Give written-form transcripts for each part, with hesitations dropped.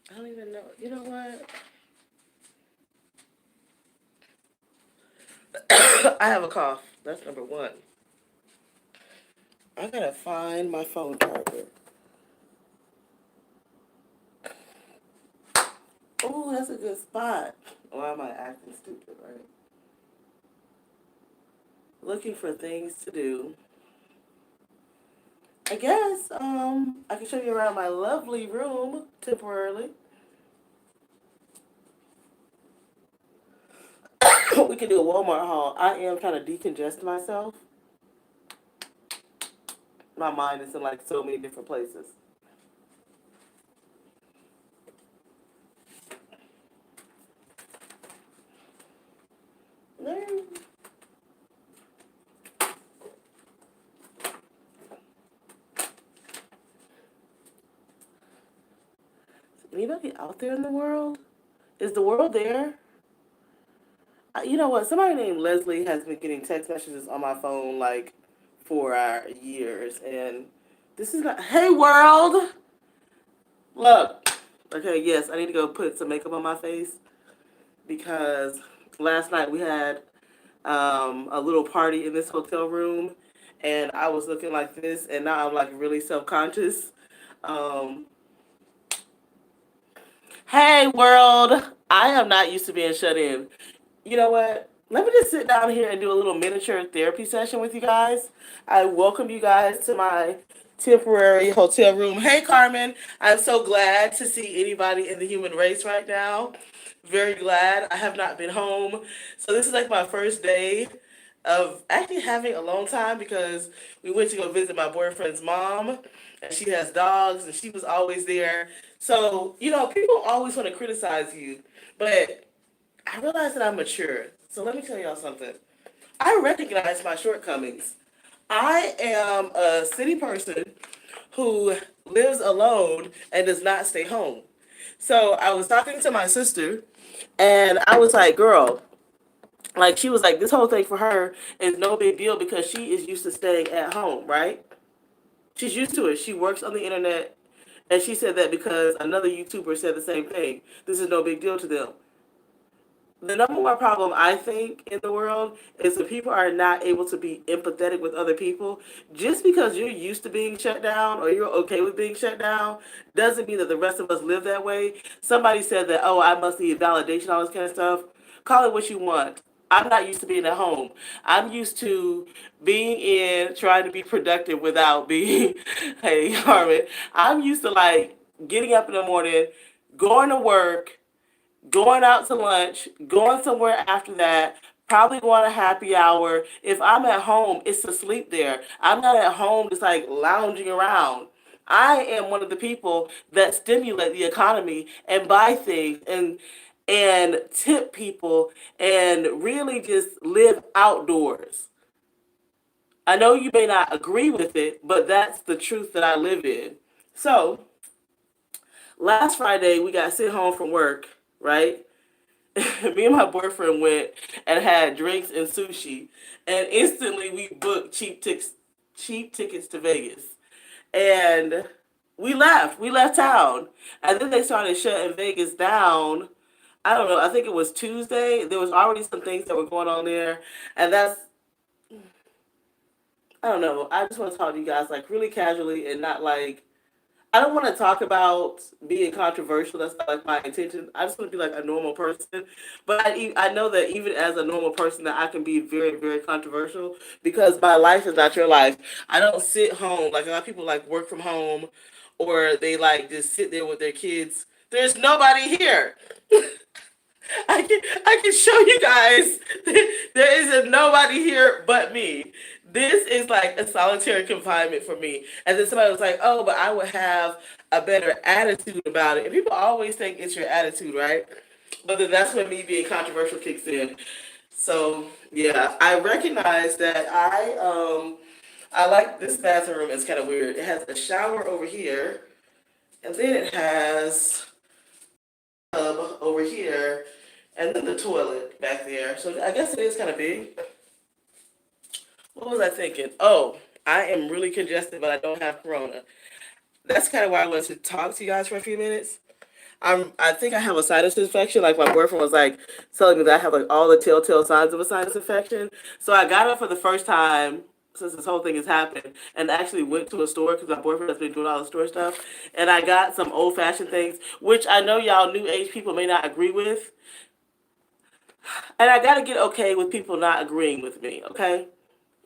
I don't even know. You know what? I have a cough. That's number one. I gotta find my phone charger. Oh, that's a good spot. Why am I acting stupid, right? Looking for things to do. I guess I can show you around my lovely room temporarily. We can do a Walmart haul. I am trying to decongest myself. My mind is in like so many different places. Anybody out there in the world? Is the world there? You know what? Somebody named Leslie has been getting text messages on my phone like for years, and this is not. Hey, world! Look. Okay, yes, I need to go put some makeup on my face because last night we had a little party in this hotel room, and I was looking like this, and now I'm like really self conscious. Um, hey, world! I am not used to being shut in. You know what? Let me just sit down here and do a little miniature therapy session with you guys. I welcome you guys to my temporary hotel room. Hey, Carmen. I'm so glad to see anybody in the human race right now. Very glad. I have not been home. So, this is like my first day of actually having alone time because we went to go visit my boyfriend's mom, and she has dogs, and she was always there. So, people always want to criticize you, but I realize that I'm mature. So let me tell y'all something. I recognize my shortcomings. I am a city person who lives alone and does not stay home. So I was talking to my sister and I was like, girl, like she was like, this whole thing for her is no big deal because she is used to staying at home, right? She's used to it. She works on the internet and she said that because another YouTuber said the same thing. This is no big deal to them. The number one problem I think in the world is that people are not able to be empathetic with other people. Just because you're used to being shut down or you're okay with being shut down doesn't mean that the rest of us live that way. Somebody said that, oh, I must need validation, all this kind of stuff. Call it what you want. I'm not used to being at home. I'm used to being in, trying to be productive without being, hey, Carmen, I'm used to like getting up in the morning, going to work, going out to lunch, going somewhere after that, probably going to happy hour. If I'm at home, it's to sleep there. I'm not at home just like lounging around. I am one of the people that stimulate the economy and buy things and tip people and really just live outdoors. I know you may not agree with it, but that's the truth that I live in. So, last Friday we got sent home from work, right? Me and my boyfriend went and had drinks and sushi, and instantly we booked cheap tickets to Vegas, and we left. We left town, and then they started shutting Vegas down. I don't know. I think it was Tuesday. There was already some things that were going on there, and that's I don't know. I just want to talk to you guys like really casually and not like I don't want to talk about being controversial. That's not like my intention. I just want to be like a normal person. But I know that even as a normal person, that I can be very, very controversial because my life is not your life. I don't sit home like a lot of people like work from home, or they like just sit there with their kids. There's nobody here. I can show you guys. There isn't nobody here but me. This is like a solitary confinement for me. And then somebody was like, "Oh, but I would have a better attitude about it." And people always think it's your attitude, right? But then that's when me being controversial kicks in. So yeah, I recognize that I like this bathroom. It's kind of weird. It has a shower over here, and then it has tub over here, and then the toilet back there. So I guess it is kind of big. What was I thinking? Oh, I am really congested, but I don't have corona. That's kind of why I wanted to talk to you guys for a few minutes. I think I have a sinus infection. Like my boyfriend was like telling me that I have like all the telltale signs of a sinus infection. So I got up for the first time since this whole thing has happened, and actually went to a store because my boyfriend has been doing all the store stuff, and I got some old fashioned things, which I know y'all new age people may not agree with, and I gotta get okay with people not agreeing with me. Okay.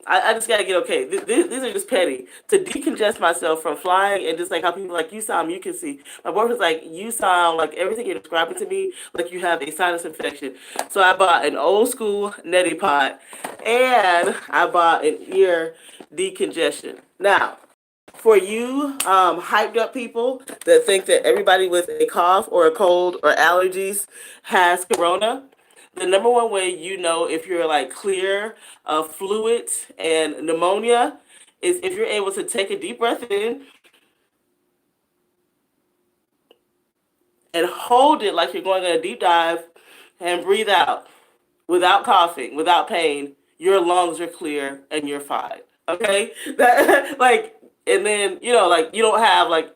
I just gotta get okay. These are just petty. To decongest myself from flying and just like how people like, you sound mucusy. My boyfriend's like, you sound like everything you're describing to me like you have a sinus infection. So I bought an old school neti pot and I bought an ear decongestion. Now, for you hyped up people that think that everybody with a cough or a cold or allergies has corona, the number one way you know if you're like clear of fluid and pneumonia is if you're able to take a deep breath in and hold it like you're going on a deep dive and breathe out without coughing, without pain. Your lungs are clear and you're fine. Okay? That like, and then like you don't have like,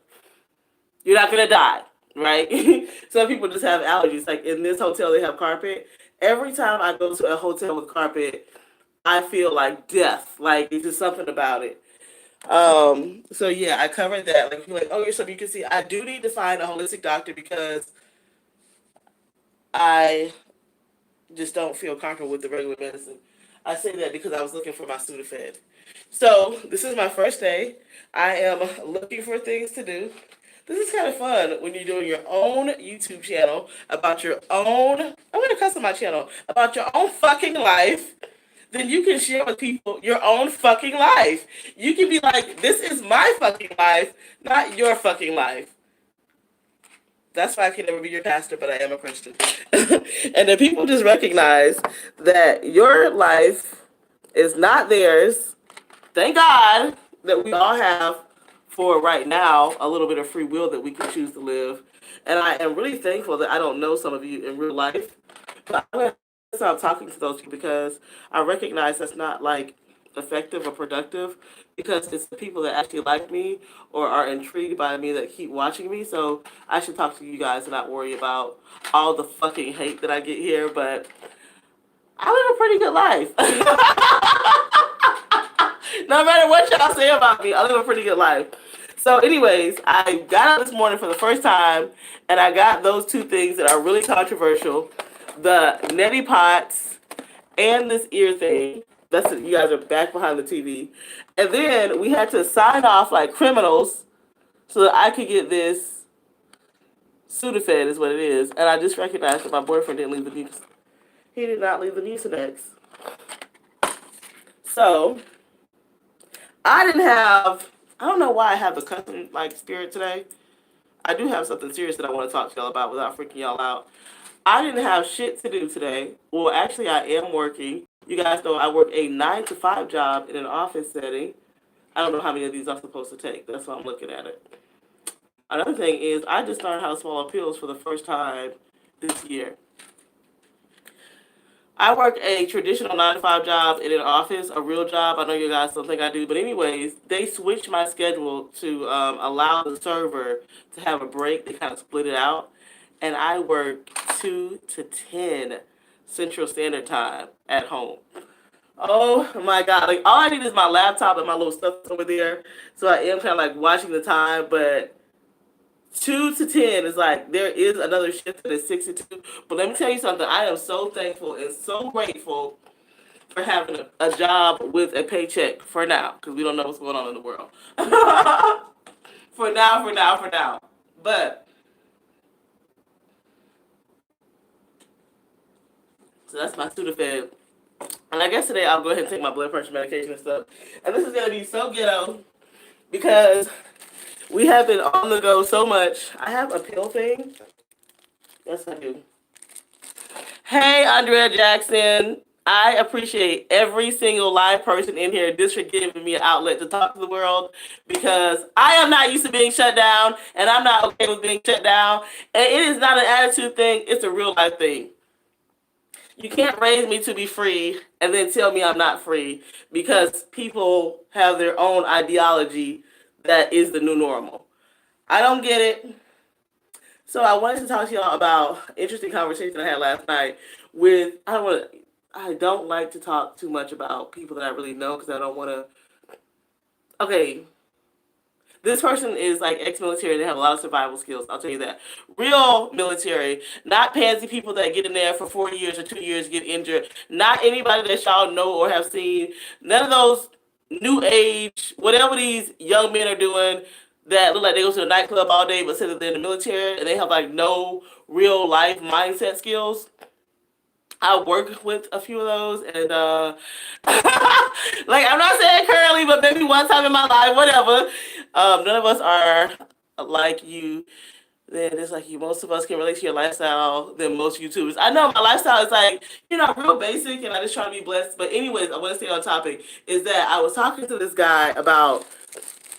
you're not gonna die, right? Some people just have allergies. Like in this hotel, they have carpet. Every time I go to a hotel with carpet, I feel like death. Like it's just something about it. So yeah, I covered that. Like you're like, oh, you're so you can see. I do need to find a holistic doctor because I just don't feel comfortable with the regular medicine. I say that because I was looking for my Sudafed. So this is my first day. I am looking for things to do. This is kind of fun when you're doing your own YouTube channel about your own. I'm gonna cuss on my channel about your own fucking life. Then you can share with people your own fucking life. You can be like, this is my fucking life, not your fucking life. That's why I can never be your pastor, but I am a Christian. And then people just recognize that your life is not theirs. Thank God that we all have, for right now, a little bit of free will that we can choose to live. And I am really thankful that I don't know some of you in real life. But I'm going to stop talking to those people because I recognize that's not like effective or productive, because it's the people that actually like me or are intrigued by me that keep watching me. So I should talk to you guys and not worry about all the fucking hate that I get here. But I live a pretty good life. No matter what y'all say about me, I live a pretty good life. So anyways, I got up this morning for the first time and I got those two things that are really controversial. The neti pots and this ear thing. That's it. You guys are back behind the TV. And then we had to sign off like criminals so that I could get this Sudafed is what it is. And I just recognized that my boyfriend didn't leave the news. He did not leave the Mucinex. So I don't know why I have the cussing like spirit today. I do have something serious that I want to talk to y'all about without freaking y'all out. I didn't have shit to do today. Well, actually, I am working. You guys know I work a 9 to 5 job in an office setting. I don't know how many of these I'm supposed to take. That's why I'm looking at it. Another thing is I just learned how to swallow pills for the first time this year. I work a traditional 9 to 5 job in an office, a real job. I know you guys don't think I do, but anyways, they switched my schedule to allow the server to have a break. They kind of split it out, and I work 2 to 10 Central Standard Time at home. Oh my God! Like all I need is my laptop and my little stuff over there, so I am kind of like watching the time, but 2 to 10 is like there is another shift that is 6 to 2. But let me tell you something. I am so thankful and so grateful for having a job with a paycheck for now, because we don't know what's going on in the world. For now, for now, for now. But so that's my Sudafed. And I guess today I'll go ahead and take my blood pressure medication and stuff. And this is gonna be so ghetto because we have been on the go so much. I have a pill thing. Yes, I do. Hey, Andrea Jackson. I appreciate every single live person in here just for giving me an outlet to talk to the world, because I am not used to being shut down and I'm not okay with being shut down. And it is not an attitude thing, it's a real life thing. You can't raise me to be free and then tell me I'm not free, because people have their own ideology that is the new normal. I don't get it. So I wanted to talk to y'all about interesting conversation I had last night with I don't like to talk too much about people that I really know because I don't want to. Okay, this person is like ex-military. They have a lot of survival skills. I'll tell you that. Real military, not pansy people that get in there for 4 years or 2 years get injured. Not anybody that y'all know or have seen. None of those new age, whatever these young men are doing that look like they go to the nightclub all day, but say that they're in the military and they have like no real life mindset skills. I work with a few of those, and like I'm not saying currently, but maybe one time in my life, whatever. None of us are like you. Then it's like you. Most of us can relate to your lifestyle than most YouTubers. I know my lifestyle is like real basic, and I just try to be blessed. But anyways, I want to stay on topic. Is that I was talking to this guy about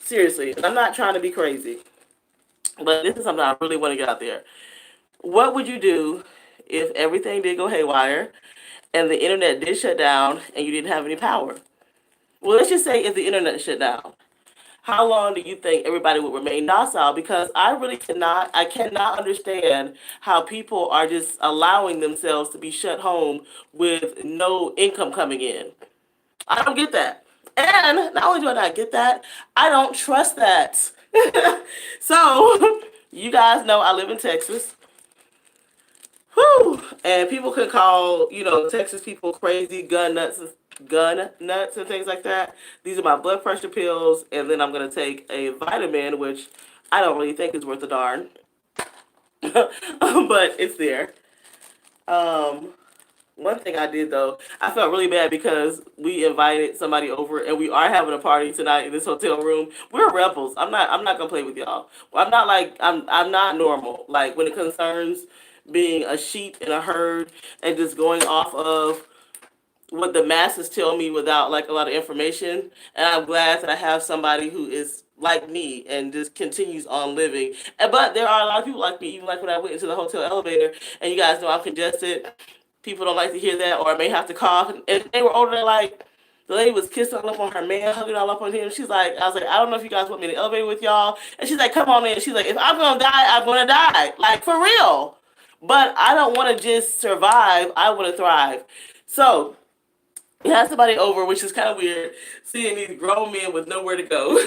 seriously, and I'm not trying to be crazy, but this is something I really want to get out there. What would you do if everything did go haywire and the internet did shut down and you didn't have any power? Well, let's just say if the internet shut down, how long do you think everybody would remain docile? Because I cannot understand how people are just allowing themselves to be shut home with no income coming in. I don't get that. And not only do I not get that, I don't trust that. So, you guys know I live in Texas. Whew. And people can call, Texas people crazy, gun nuts and things like that. These are my blood pressure pills, and then I'm gonna take a vitamin, which I don't really think is worth a darn, but it's there. Um, One thing I did though, I felt really bad because we invited somebody over, and we are having a party tonight in this hotel room. We're rebels. I'm not gonna play with y'all. I'm not normal. Like when it concerns being a sheep in a herd and just going off of what the masses tell me without like a lot of information. And I'm glad that I have somebody who is like me and just continues on living. But there are a lot of people like me, even like when I went into the hotel elevator, and you guys know I'm congested. People don't like to hear that, or I may have to cough. And they were older, like the lady was kissing all up on her man, hugging all up on him. I was like, I don't know if you guys want me in the elevator with y'all. And she's like, come on in. She's like, if I'm gonna die, I'm gonna die, like for real. But I don't want to just survive. I want to thrive. So we had somebody over, which is kind of weird, seeing these grown men with nowhere to go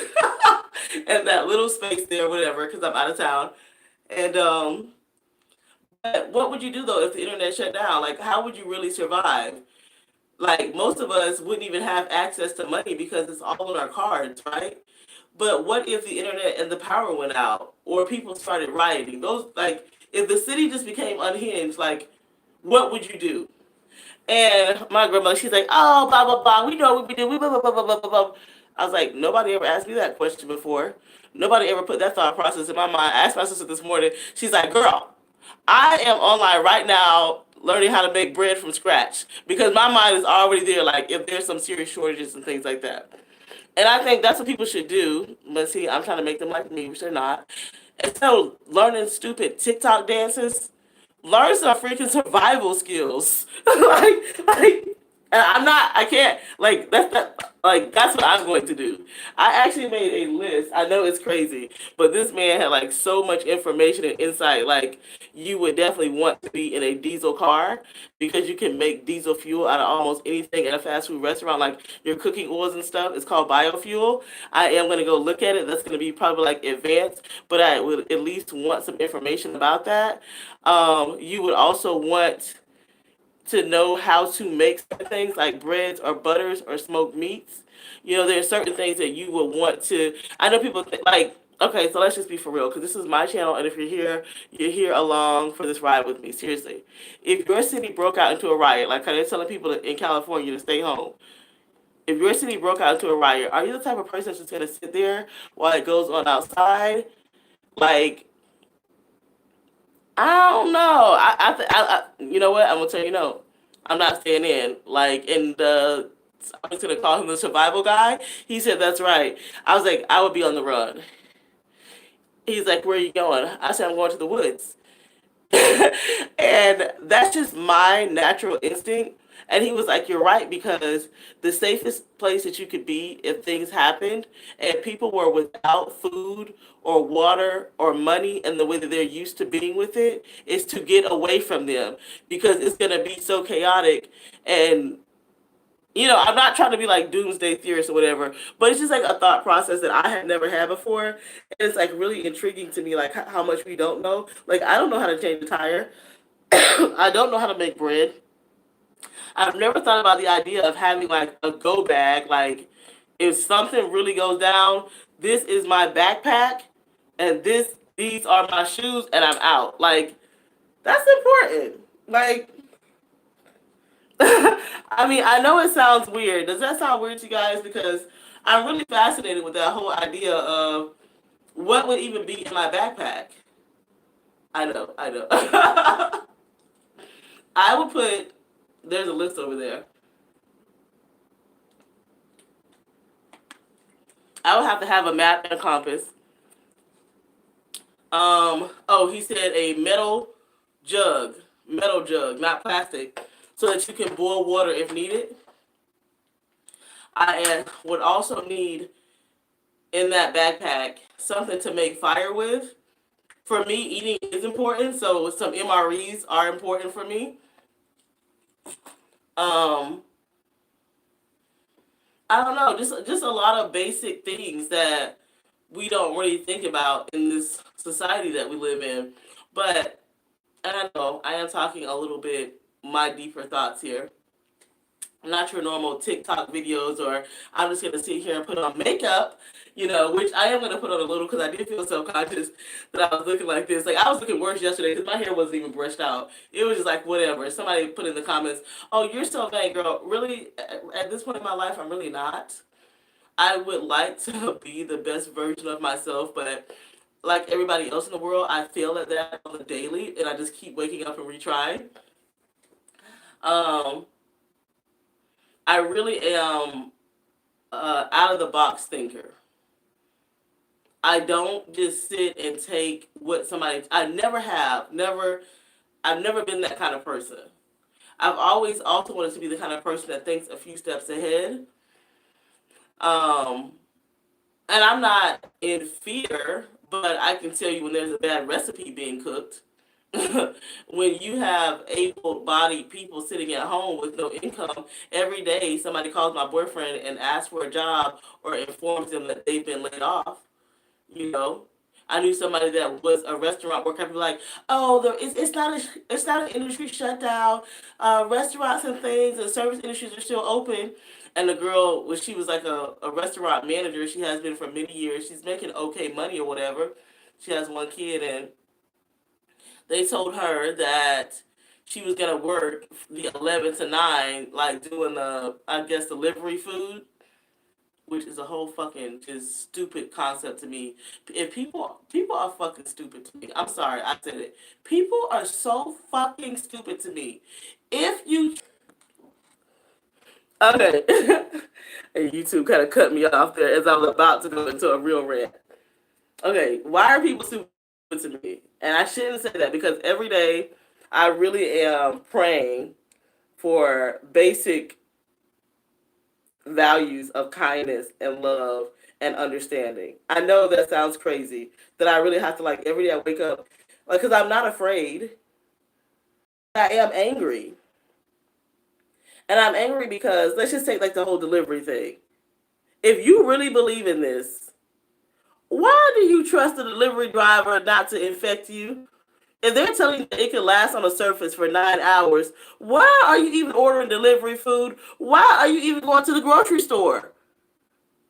and that little space there, whatever, because I'm out of town. And but what would you do though if the internet shut down? Like, how would you really survive? Like, most of us wouldn't even have access to money because it's all on our cards, right? But what if the internet and the power went out, or people started rioting? If the city just became unhinged, like, what would you do? And my grandmother, she's like, oh, blah, blah, blah. We know what we do. We blah, blah, blah, blah, blah, blah, blah. I was like, nobody ever asked me that question before. Nobody ever put that thought process in my mind. I asked my sister this morning. She's like, girl, I am online right now learning how to make bread from scratch because my mind is already there. Like, if there's some serious shortages and things like that. And I think that's what people should do. But see, I'm trying to make them like me, which they're not. Instead of learning stupid TikTok dances, learn some freaking survival skills. I can't, that's what I'm going to do. I actually made a list. I know it's crazy, but this man had like so much information and insight. Like, you would definitely want to be in a diesel car because you can make diesel fuel out of almost anything at a fast food restaurant, like your cooking oils and stuff. It's called biofuel. I am going to go look at it. That's going to be probably like advanced, but I would at least want some information about that. You would also want to know how to make certain things like breads or butters or smoked meats. There are certain things that you would want to. I know people think, like, okay, so let's just be for real, because this is my channel, and if you're here along for this ride with me. Seriously, if your city broke out into a riot, like they're telling people in California to stay home. If your city broke out into a riot, are you the type of person that's just gonna sit there while it goes on outside? Like, I don't know. You know what? I'm gonna tell you no. I'm not staying in. Like in the, I was gonna call him the survival guy. He said that's right. I was like, I would be on the run. He's like, where are you going? I said, I'm going to the woods. And that's just my natural instinct. And he was like, you're right, because the safest place that you could be if things happened and people were without food or water or money and the way that they're used to being with it is to get away from them, because it's going to be so chaotic. And I'm not trying to be like doomsday theorist or whatever, but it's just like a thought process that I had never had before. And it's like really intriguing to me, like how much we don't know. Like, I don't know how to change a tire. I don't know how to make bread. I've never thought about the idea of having like a go bag. Like, if something really goes down, this is my backpack, and these are my shoes, and I'm out. Like, that's important. Like, I mean, I know it sounds weird. Does that sound weird to you guys? Because I'm really fascinated with that whole idea of what would even be in my backpack. I know. I would put, there's a list over there. I would have to have a map and a compass. Oh, he said a metal jug, not plastic, so that you can boil water if needed. I would also need in that backpack something to make fire with. For me, eating is important, so some MREs are important for me. Um, I don't know, just a lot of basic things that we don't really think about in this society that we live in. But I know I am talking a little bit my deeper thoughts here. Not your normal TikTok videos, or I'm just gonna sit here and put on makeup, which I am gonna put on a little because I did feel self conscious that I was looking like this. Like, I was looking worse yesterday because my hair wasn't even brushed out. It was just like whatever. Somebody put in the comments, "Oh, you're so vain, girl." Really, at this point in my life, I'm really not. I would like to be the best version of myself, but like everybody else in the world, I fail at that on the daily, and I just keep waking up and retrying. Um, I really am out of the box thinker. I don't just sit and take what somebody. I never have, never. I've never been that kind of person. I've always also wanted to be the kind of person that thinks a few steps ahead. Um, and I'm not in fear, but I can tell you when there's a bad recipe being cooked. When you have able-bodied people sitting at home with no income, every day somebody calls my boyfriend and asks for a job or informs them that they've been laid off. You know, I knew somebody that was a restaurant worker. I'd be like, "Oh, it's not an industry shutdown. Restaurants and things and service industries are still open." And the girl, when she was like a restaurant manager, she has been for many years. She's making okay money or whatever. She has one kid, and they told her that she was gonna work the 11 to 9, like doing the, I guess, delivery food, which is a whole fucking just stupid concept to me. If people are fucking stupid to me. I'm sorry, I said it. People are so fucking stupid to me. If you Okay, and YouTube kind of cut me off there as I was about to go into a real rant. Okay, why are people stupid to me? And I shouldn't say that because every day I really am praying for basic values of kindness and love and understanding. I know that sounds crazy, that I really have to, like, every day I wake up, like, because I'm not afraid. I am angry. And I'm angry because, let's just take like the whole delivery thing. If you really believe in this, why do you trust the delivery driver not to infect you? If they're telling you that it can last on the surface for 9 hours, why are you even ordering delivery food? Why are you even going to the grocery store?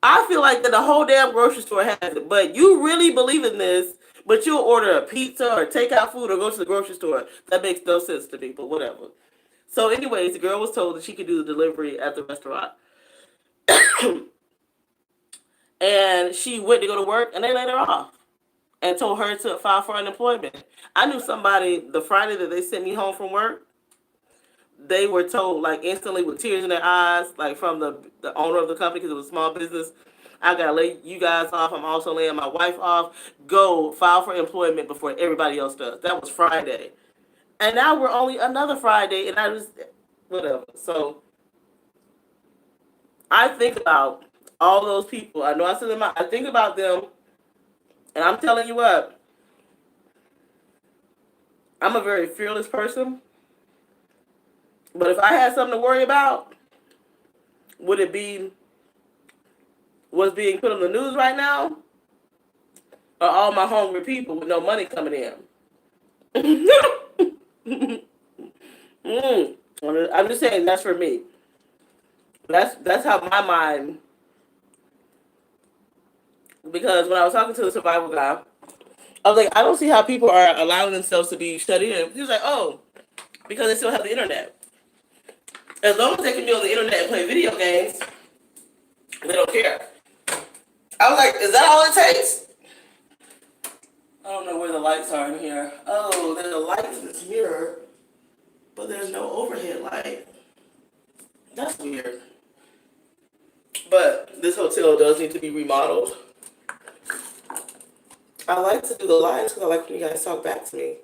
I feel like that the whole damn grocery store has it, but you really believe in this, but you'll order a pizza or take out food or go to the grocery store. That makes no sense to me, but whatever. So anyways, the girl was told that she could do the delivery at the restaurant. And she went to go to work and they laid her off and told her to file for unemployment. I knew somebody the Friday that they sent me home from work, they were told like instantly with tears in their eyes, like from the owner of the company, because it was a small business, "I gotta lay you guys off. I'm also laying my wife off. Go file for employment before everybody else does." That was Friday. And now we're only another Friday, and I was whatever. So I think about all those people. I know I said them out. I think about them, and I'm telling you what, I'm a very fearless person. But if I had something to worry about, would it be what's being put on the news right now, or all my hungry people with no money coming in? Mm. I'm just saying that's for me. That's how my mind. Because when I was talking to the survival guy, I was like, I don't see how people are allowing themselves to be shut in. He was like, oh, because they still have the internet. As long as they can be on the internet and play video games, they don't care. I was like, is that all it takes? I don't know where the lights are in here. Oh, there's a light in this mirror, but there's no overhead light. That's weird. But this hotel does need to be remodeled. I like to do the lines because I like when you guys talk back to me.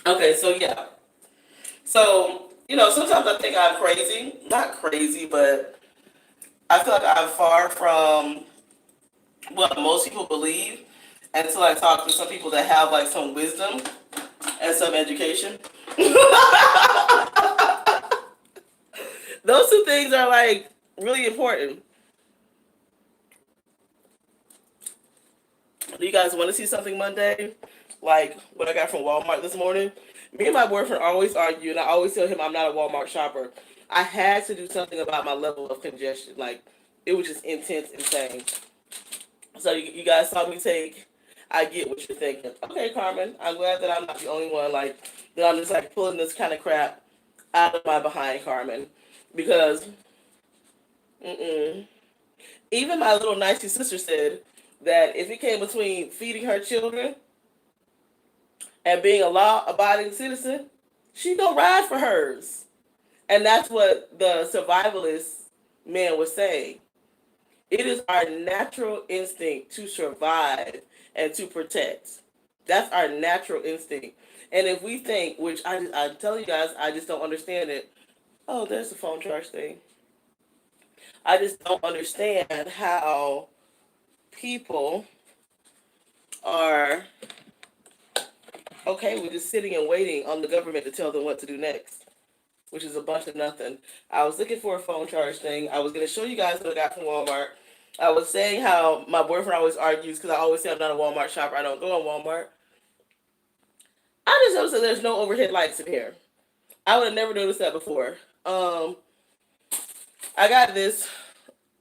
Okay, so yeah. So, sometimes I think I'm crazy. Not crazy, but I feel like I'm far from what most people believe until I talk to some people that have like some wisdom and some education. Those two things are like really important. Do you guys want to see something Monday? Like what I got from Walmart this morning? Me and my boyfriend always argue, and I always tell him I'm not a Walmart shopper. I had to do something about my level of congestion. Like, it was just intense, insane. So you guys saw me take, I get what you're thinking. Okay, Carmen, I'm glad that I'm not the only one, like, that I'm just, like, pulling this kind of crap out of my behind, Carmen. Because, even my little nicey sister said that if it came between feeding her children and being a law-abiding citizen, she gonna ride for hers. And that's what the survivalist man was saying. It is our natural instinct to survive and to protect. That's our natural instinct. And if we think, which I tell you guys, I just don't understand it. Oh, there's the phone charge thing. I just don't understand how people are okay with just sitting and waiting on the government to tell them what to do next, which is a bunch of nothing. I was looking for a phone charge thing. I was going to show you guys what I got from Walmart. I was saying how my boyfriend always argues because I always say I'm not a Walmart shopper. I don't go on Walmart. I just noticed that there's no overhead lights in here. I would have never noticed that before. I got this.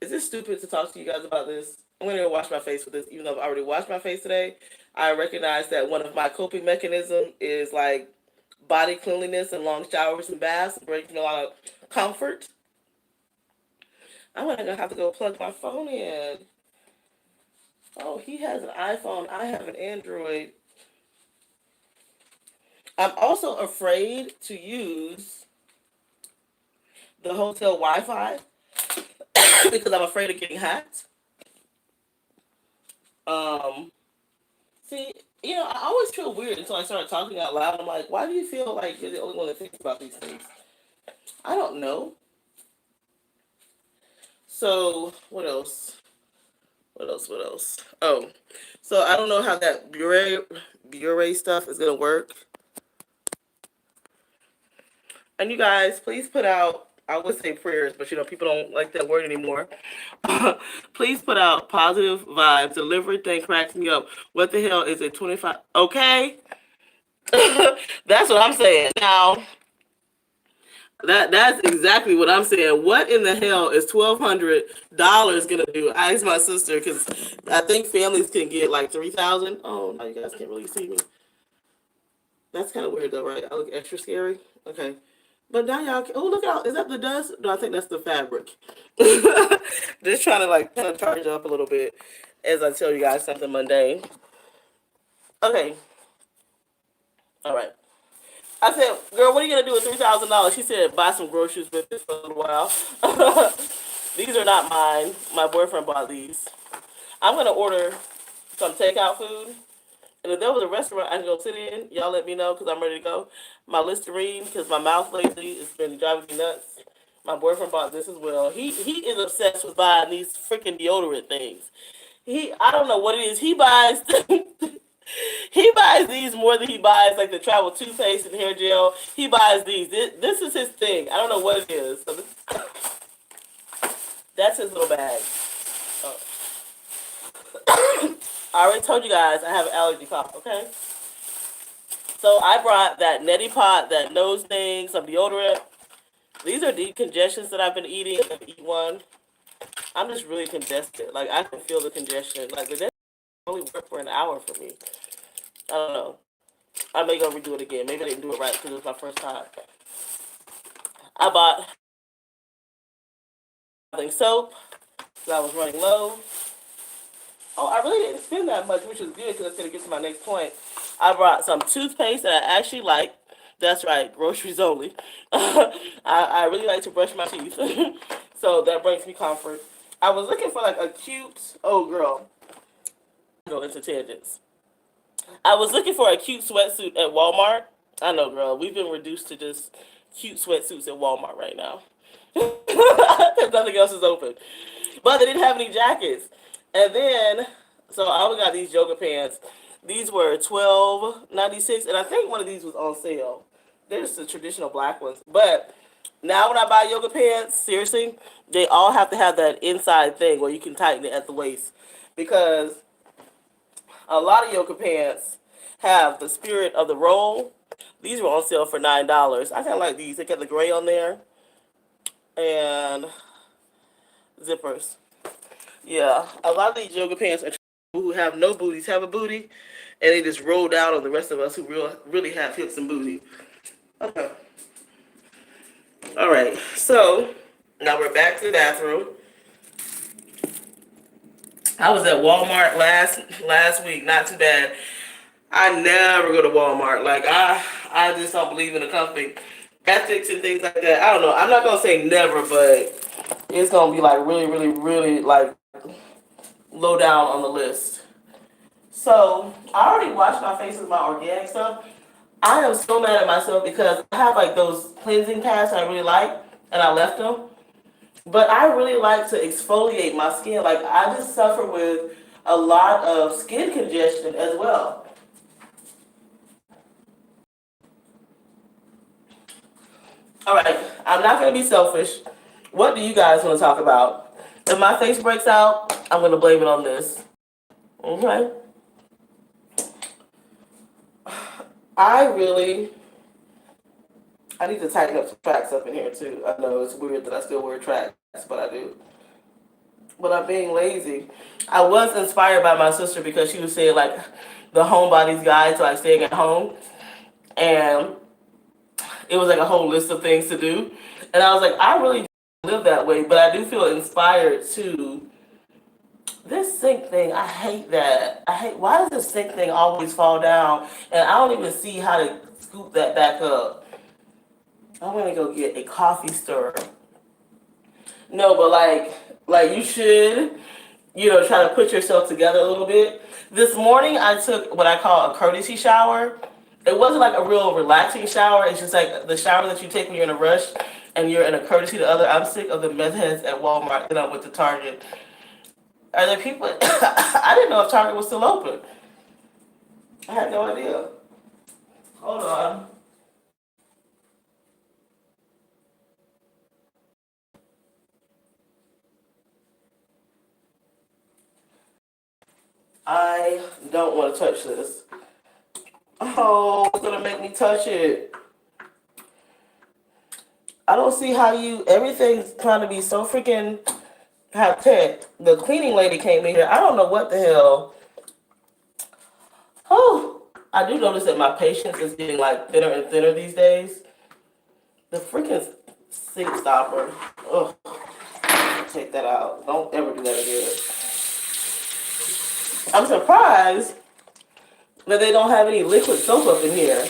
Is this stupid to talk to you guys about this? I'm going to wash my face with this, even though I've already washed my face today. I recognize that one of my coping mechanisms is like body cleanliness and long showers and baths. It brings me a lot of comfort. I'm going to have to go plug my phone in. Oh, he has an iPhone. I have an Android. I'm also afraid to use the hotel Wi-Fi because I'm afraid of getting hacked. See, I always feel weird until I start talking out loud. I'm like, why do you feel like you're the only one that thinks about these things? I don't know. So, what else? What else? Oh, so I don't know how that Bure stuff is going to work. And you guys, please put out, I would say prayers, but people don't like that word anymore. Please put out positive vibes. The delivery thing cracks me up. What the hell is it, 25? Okay. That's what I'm saying. Now, that's exactly what I'm saying. What in the hell is $1,200 gonna do? I asked my sister because I think families can get like 3,000. Oh, now you guys can't really see me. That's kind of weird though, right? I look extra scary. Okay. But now y'all can, oh, look out. Is that the dust? No, I think that's the fabric. Just trying to like kind of charge up a little bit as I tell you guys something mundane. Okay. All right. I said, girl, what are you going to do with $3,000? She said, buy some groceries with it for a little while. These are not mine. My boyfriend bought these. I'm going to order some takeout food And if there was a restaurant I can go sit in, y'all let me know because I'm ready to go. My Listerine, because my mouth lately has been driving me nuts. My boyfriend bought this as well. He is obsessed with buying these freaking deodorant things. I don't know what it is. He buys he buys these more than he buys like the travel toothpaste and hair gel. He buys these. This is his thing. I don't know what it is. So that's his little bag. Oh. I already told you guys I have an allergy cough. Okay. So I brought that neti pot, that nose thing, some deodorant. These are decongestions that I've been eating. I eat one. I'm just really congested. Like I can feel the congestion. Like the only work for an hour for me. I don't know. I may go redo it again. Maybe I didn't do it right because it was my first time. I bought soap because I was running low. Oh, I really didn't spend that much, which is good because that's going to get to my next point. I brought some toothpaste that I actually like. That's right, groceries only. I really like to brush my teeth. So that brings me comfort. I was looking for like a cute, oh girl, go into tangents. I was looking for a cute sweatsuit at Walmart. I know, girl, we've been reduced to just cute sweatsuits at Walmart right now. Because nothing else is open. But they didn't have any jackets. And then, so I got these yoga pants. These were $12.96, and I think one of these was on sale. They're just the traditional black ones. But now when I buy yoga pants, seriously, they all have to have that inside thing where you can tighten it at the waist. Because a lot of yoga pants have the spirit of the roll. These were on sale for $9. I kind of like these. They got the gray on there. And zippers. Yeah, a lot of these yoga pants are who have no booties have a booty, and they just roll down on the rest of us who really have hips and booty. Okay. All right. So now we're back to the bathroom. I was at Walmart last week. Not too bad. I never go to Walmart. Like I just don't believe in the company ethics and things like that. I don't know. I'm not gonna say never, but it's gonna be like really, really, really like low down on the list. So I already washed my face with my organic stuff. I am so mad at myself because I have like those cleansing pads I really like, and I left them. But I really like to exfoliate my skin. Like I just suffer with a lot of skin congestion as well. All right, I'm not gonna be selfish. What do you guys want to talk about? If my face breaks out, I'm gonna blame it on this. Okay. I really, I need to tighten up some tracks up in here too. I know it's weird that I still wear tracks, but I do. But I'm being lazy. I was inspired by my sister because she was saying like the homebody's guide to like staying at home, and it was like a whole list of things to do. And I was like, I really live that way, but I do feel inspired to this sink thing. I hate that. I hate, why does this sink thing always fall down? And I don't even see how to scoop that back up. I'm gonna go get a coffee stirrer. No, but like you should, try to put yourself together a little bit. This morning I took what I call a courtesy shower. It wasn't like a real relaxing shower. It's just like the shower that you take when you're in a rush and you're in a courtesy to other. I'm sick of the meth heads at Walmart that I went to Target. Are there people? I didn't know if Target was still open. I had no idea. Hold on. I don't want to touch this. Oh, it's gonna make me touch it. I don't see how everything's trying to be so freaking high tech. The cleaning lady came in here. I don't know what the hell. Oh, I do notice that my patience is getting like thinner and thinner these days. The freaking sink stopper. Ugh. Take that out. Don't ever do that again. I'm surprised that they don't have any liquid soap up in here.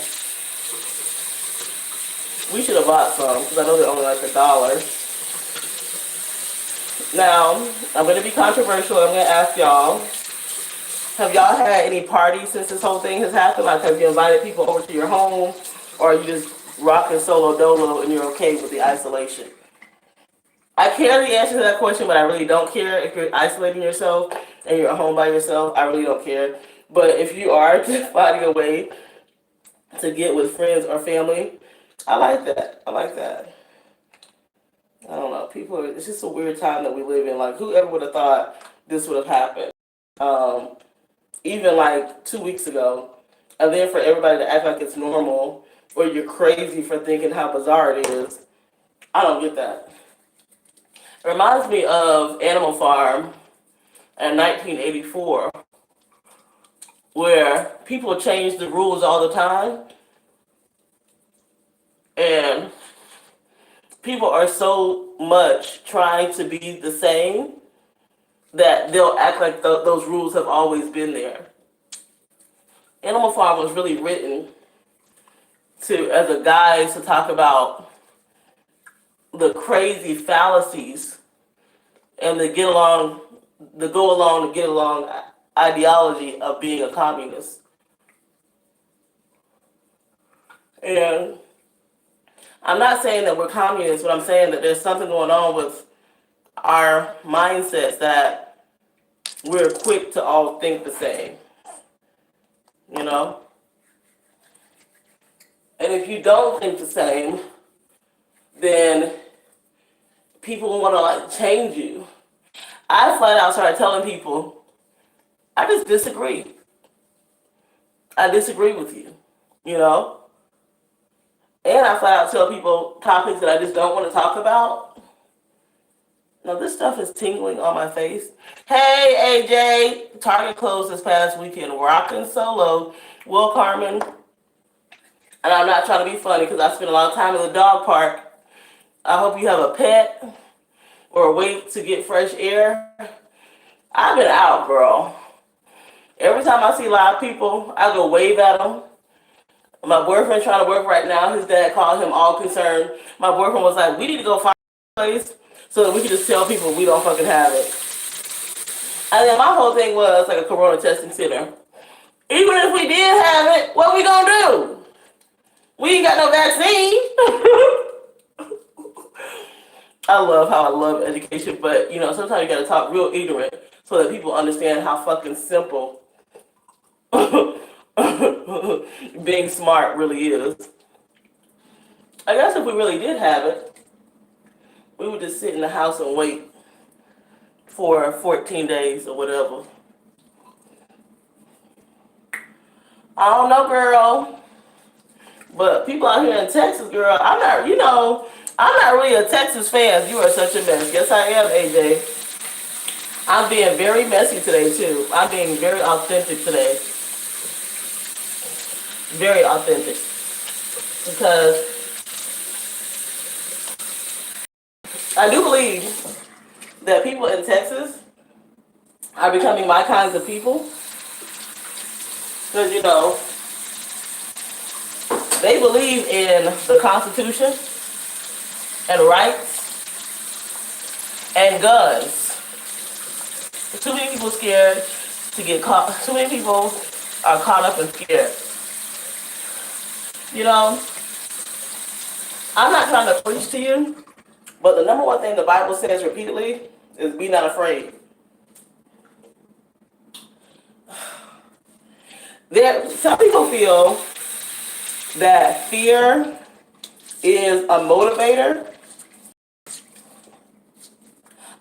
We should have bought some because I know they're only like $1. Now, I'm going to be controversial. I'm going to ask y'all, Have y'all had any parties since this whole thing has happened? Like, have you invited people over to your home, or are you just rocking solo dolo and you're okay with the isolation? I care the answer to that question, but I really don't care if you're isolating yourself and you're at home by yourself. I really don't care. But if you are just finding a way to get with friends or family, I like that. I like that. I don't know. It's just a weird time that we live in. Like, whoever would have thought this would have happened? Even like 2 weeks ago. And then for everybody to act like it's normal, or you're crazy for thinking how bizarre it is. I don't get that. It reminds me of Animal Farm in 1984, where people change the rules all the time, and people are so much trying to be the same that they'll act like those rules have always been there. Animal Farm was really written as a guide to talk about the crazy fallacies and the go along to get along ideology of being a communist. And I'm not saying that we're communists, but I'm saying that there's something going on with our mindsets that we're quick to all think the same, you know? And if you don't think the same, then people want to like change you. I flat out started telling people, I just disagree. I disagree with you, you know? And I flat out tell people topics that I just don't want to talk about. Now, this stuff is tingling on my face. Hey, AJ, Target closed this past weekend. Rocking solo. Will Carmen. And I'm not trying to be funny because I spent a lot of time in the dog park. I hope you have a pet or wait to get fresh air. I've been out, girl. Every time I see live people, I go wave at them. My boyfriend's trying to work right now. His dad called him all concerned. My boyfriend was like, we need to go find a place so that we can just tell people we don't fucking have it. And then my whole thing was like a corona testing center. Even if we did have it, what we gonna do? We ain't got no vaccine. I love education, but you know, sometimes you gotta talk real ignorant so that people understand how fucking simple being smart really is. I guess if we really did have it, we would just sit in the house and wait for 14 days or whatever. I don't know, girl. But people out here in Texas, girl, I'm not really a Texas fan. You are such a mess. Yes, I am, AJ. I'm being very messy today, too. I'm being very authentic today. Very authentic. Because I do believe that people in Texas are becoming my kinds of people. Because, you know, they believe in the Constitution and rights and guns. Too many people scared to get caught. Too many people are caught up and scared. You know, I'm not trying to preach to you, but the number one thing the Bible says repeatedly is be not afraid. Some people feel that fear is a motivator.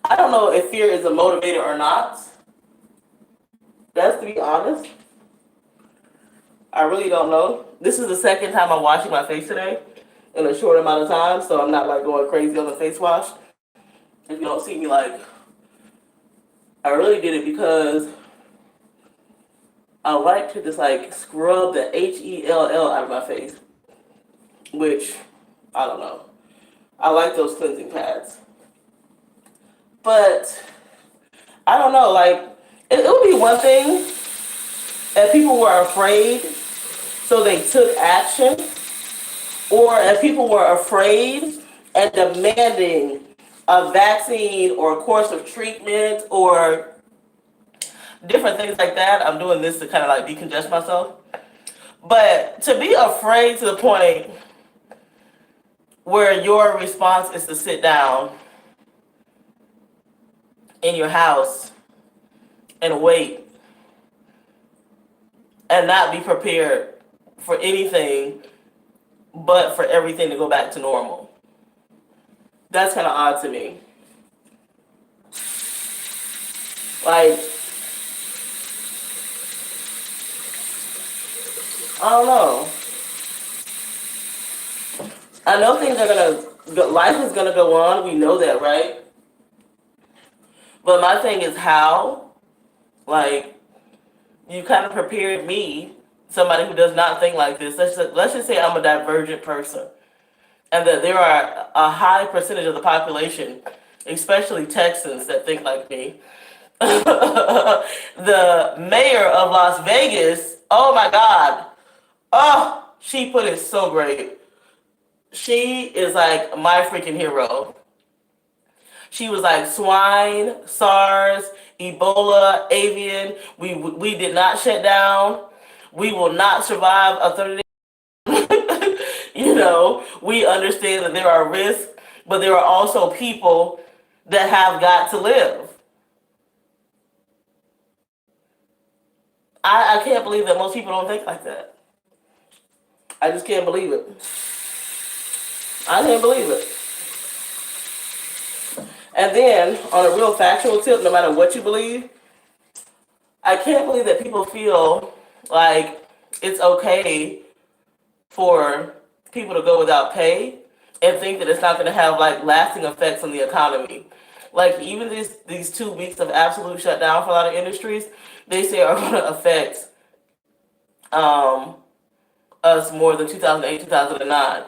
I don't know if fear is a motivator or not. That's to be honest. I really don't know. This is the second time I'm washing my face today in a short amount of time, so I'm not like going crazy on the face wash. If you don't see me, like, I really did it because I like to just like scrub the HELL out of my face, which I don't know. I like those cleansing pads, but I don't know. Like it would be one thing if people were afraid, so they took action, or if people were afraid and demanding a vaccine or a course of treatment or different things like that. I'm doing this to kind of like decongest myself. But to be afraid to the point where your response is to sit down in your house and wait and not be prepared for anything but for everything to go back to normal. That's kind of odd to me. Like, I don't know. I know things are life is gonna go on. We know that, right? But my thing is how, like, you kind of prepared me, somebody who does not think like this. Let's just say I'm a divergent person, and that there are a high percentage of the population, especially Texans, that think like me. The mayor of Las Vegas, oh my God, oh, she put it so great. She is like my freaking hero. She was like swine, SARS, Ebola, avian. We did not shut down. We will not survive a 30-day. We understand that there are risks, but there are also people that have got to live. I can't believe that most people don't think like that. I just can't believe it. I can't believe it. And then, on a real factual tip, no matter what you believe, I can't believe that people feel like it's okay for people to go without pay and think that it's not going to have like lasting effects on the economy. Like even these 2 weeks of absolute shutdown for a lot of industries, they say are going to affect us more than 2008, 2009.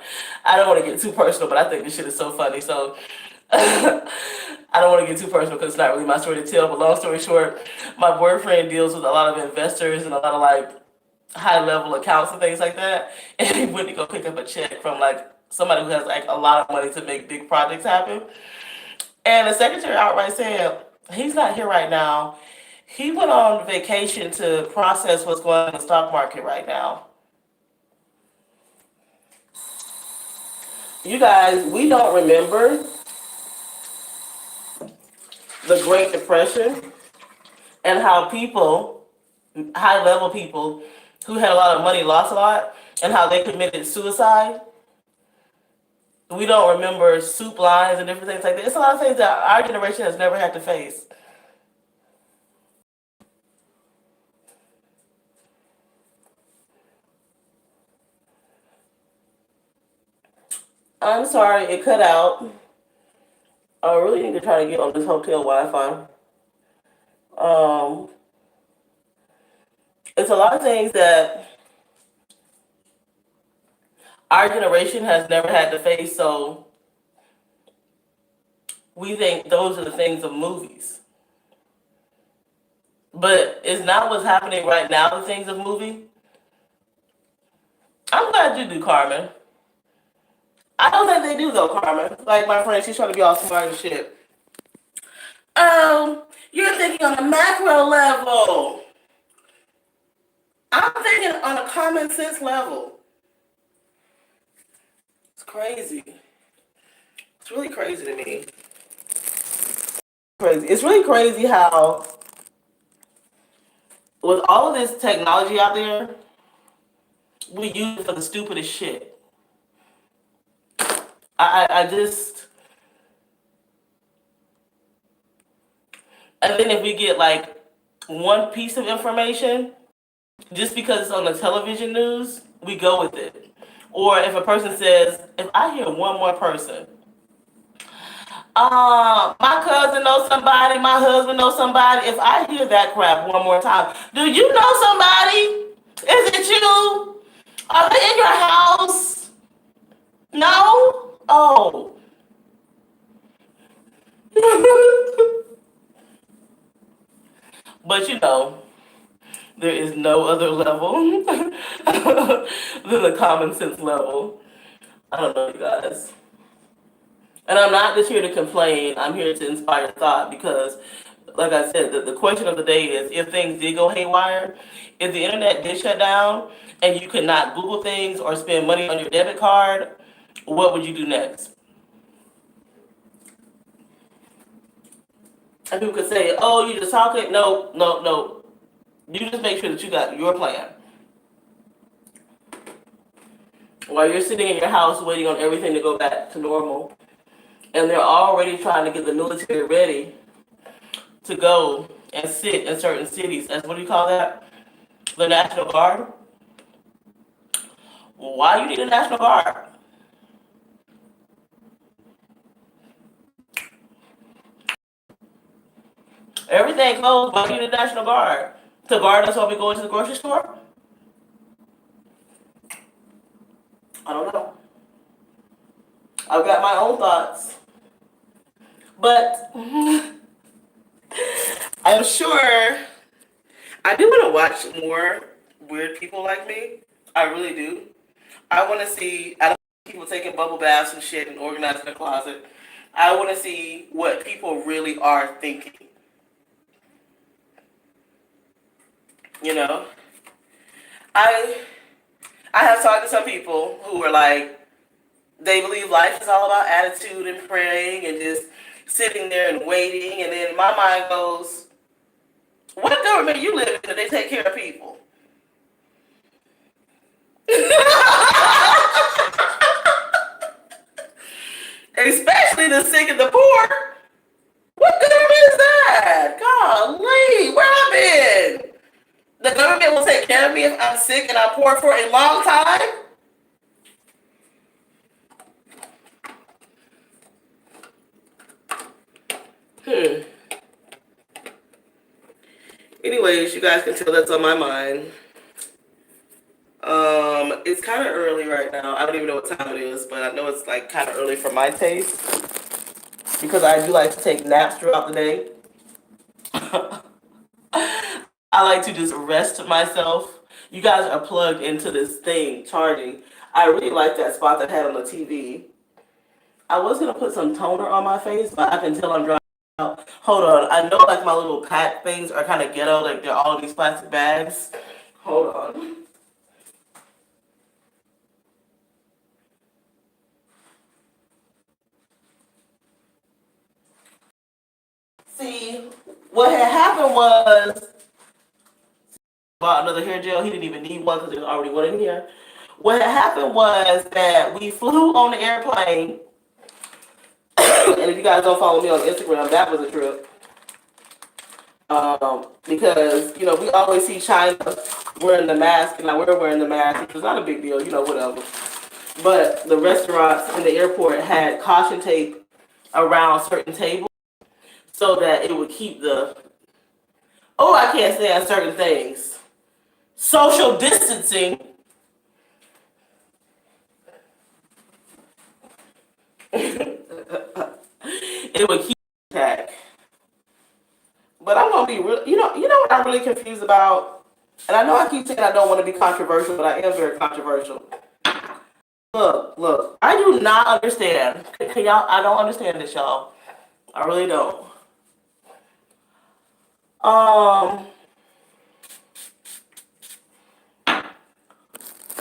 I don't want to get too personal, but I think this shit is so funny. So I don't want to get too personal because it's not really my story to tell. But long story short, my boyfriend deals with a lot of investors and a lot of like high level accounts and things like that. And he went to go pick up a check from like somebody who has like a lot of money to make big projects happen. And the secretary outright said, he's not here right now. He went on vacation to process what's going on in the stock market right now. You guys, we don't remember the Great Depression and how people, high level people who had a lot of money lost a lot and how they committed suicide. We don't remember soup lines and different things like that. It's a lot of things that our generation has never had to face. I'm sorry, it cut out. I really need to try to get on this hotel Wi-Fi. Um, it's a lot of things that our generation has never had to face, so we think those are the things of movies. But it's not what's happening right now, the things of movie. I'm glad you do, Carmen. I don't think they do though, Carmen. Like my friend, she's trying to be all smart and shit. You're thinking on a macro level. I'm thinking on a common sense level. It's crazy. It's really crazy to me. Crazy. It's really crazy how with all of this technology out there, we use it for the stupidest shit. I just, and then if we get like one piece of information, just because it's on the television news, we go with it. Or if a person says, if I hear one more person, my cousin knows somebody, my husband knows somebody, if I hear that crap one more time, do you know somebody? Is it you? Are they in your house? No? Oh. But there is no other level than the common sense level. I don't know, you guys. And I'm not just here to complain. I'm here to inspire thought because like I said, the question of the day is if things did go haywire, if the internet did shut down and you could not Google things or spend money on your debit card, what would you do next? And people could say, oh, you just talking? No, no, no. You just make sure that you got your plan. While you're sitting in your house waiting on everything to go back to normal, and they're already trying to get the military ready to go and sit in certain cities as, what do you call that? The National Guard? Why you need a National Guard? Everything closed, why you need a National Guard? To guard us while we go into the grocery store? I don't know. I've got my own thoughts. But I'm sure I do want to watch more weird people like me. I really do. I want to see, I don't want people taking bubble baths and shit and organizing the closet. I want to see what people really are thinking. You know? I I have talked to some people who are like, they believe life is all about attitude and praying and just sitting there and waiting. And then my mind goes, what government you live in that they take care of people? Especially the sick and the poor. What government is that? Golly, where I been? The government will take care of me if I'm sick and I'm poor for a long time? Anyways, you guys can tell that's on my mind. It's kind of early right now. I don't even know what time it is, but I know it's like kind of early for my taste because I do like to take naps throughout the day. I like to just rest myself. You guys are plugged into this thing charging. I really like that spot that I had on the TV. I was gonna put some toner on my face, but I can tell I'm dry out. Hold on, I know like my little pack things are kind of ghetto, like they're all in these plastic bags. Hold on. See, what had happened was bought another hair gel. He didn't even need one because there's already one in here. What had happened was that we flew on the airplane, and if you guys don't follow me on Instagram, that was a trip. Because we always see China wearing the mask, and now we're wearing the mask, which is not a big deal, whatever. But the restaurants in the airport had caution tape around certain tables so that it would keep I can't stand certain things. Social distancing. It would keep intact. But I'm gonna be real. You know what I'm really confused about, and I know I keep saying I don't want to be controversial, but I am very controversial. Look. I do not understand. Can y'all? I don't understand this, y'all. I really don't.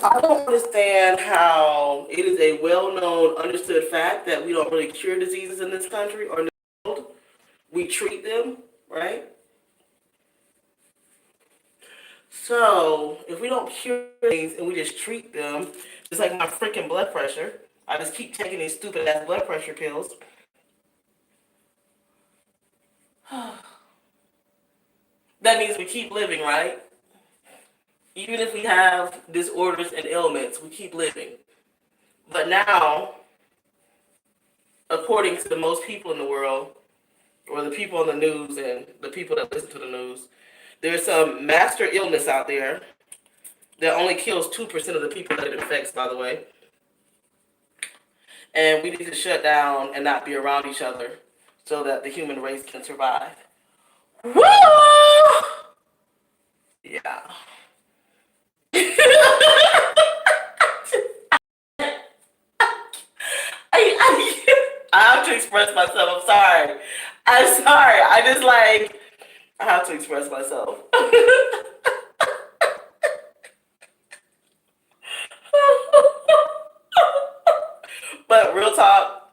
I don't understand how it is a well-known, understood fact that we don't really cure diseases in this country or in the world. We treat them, right? So if we don't cure things and we just treat them, just like my freaking blood pressure, I just keep taking these stupid ass blood pressure pills. That means we keep living, right? Even if we have disorders and ailments, we keep living. But now, according to the most people in the world, or the people on the news and the people that listen to the news, there's some master illness out there that only kills 2% of the people that it affects, by the way. And we need to shut down and not be around each other so that the human race can survive. Woo! Yeah. I have to express myself. I'm sorry. I just like I have to express myself. But real talk,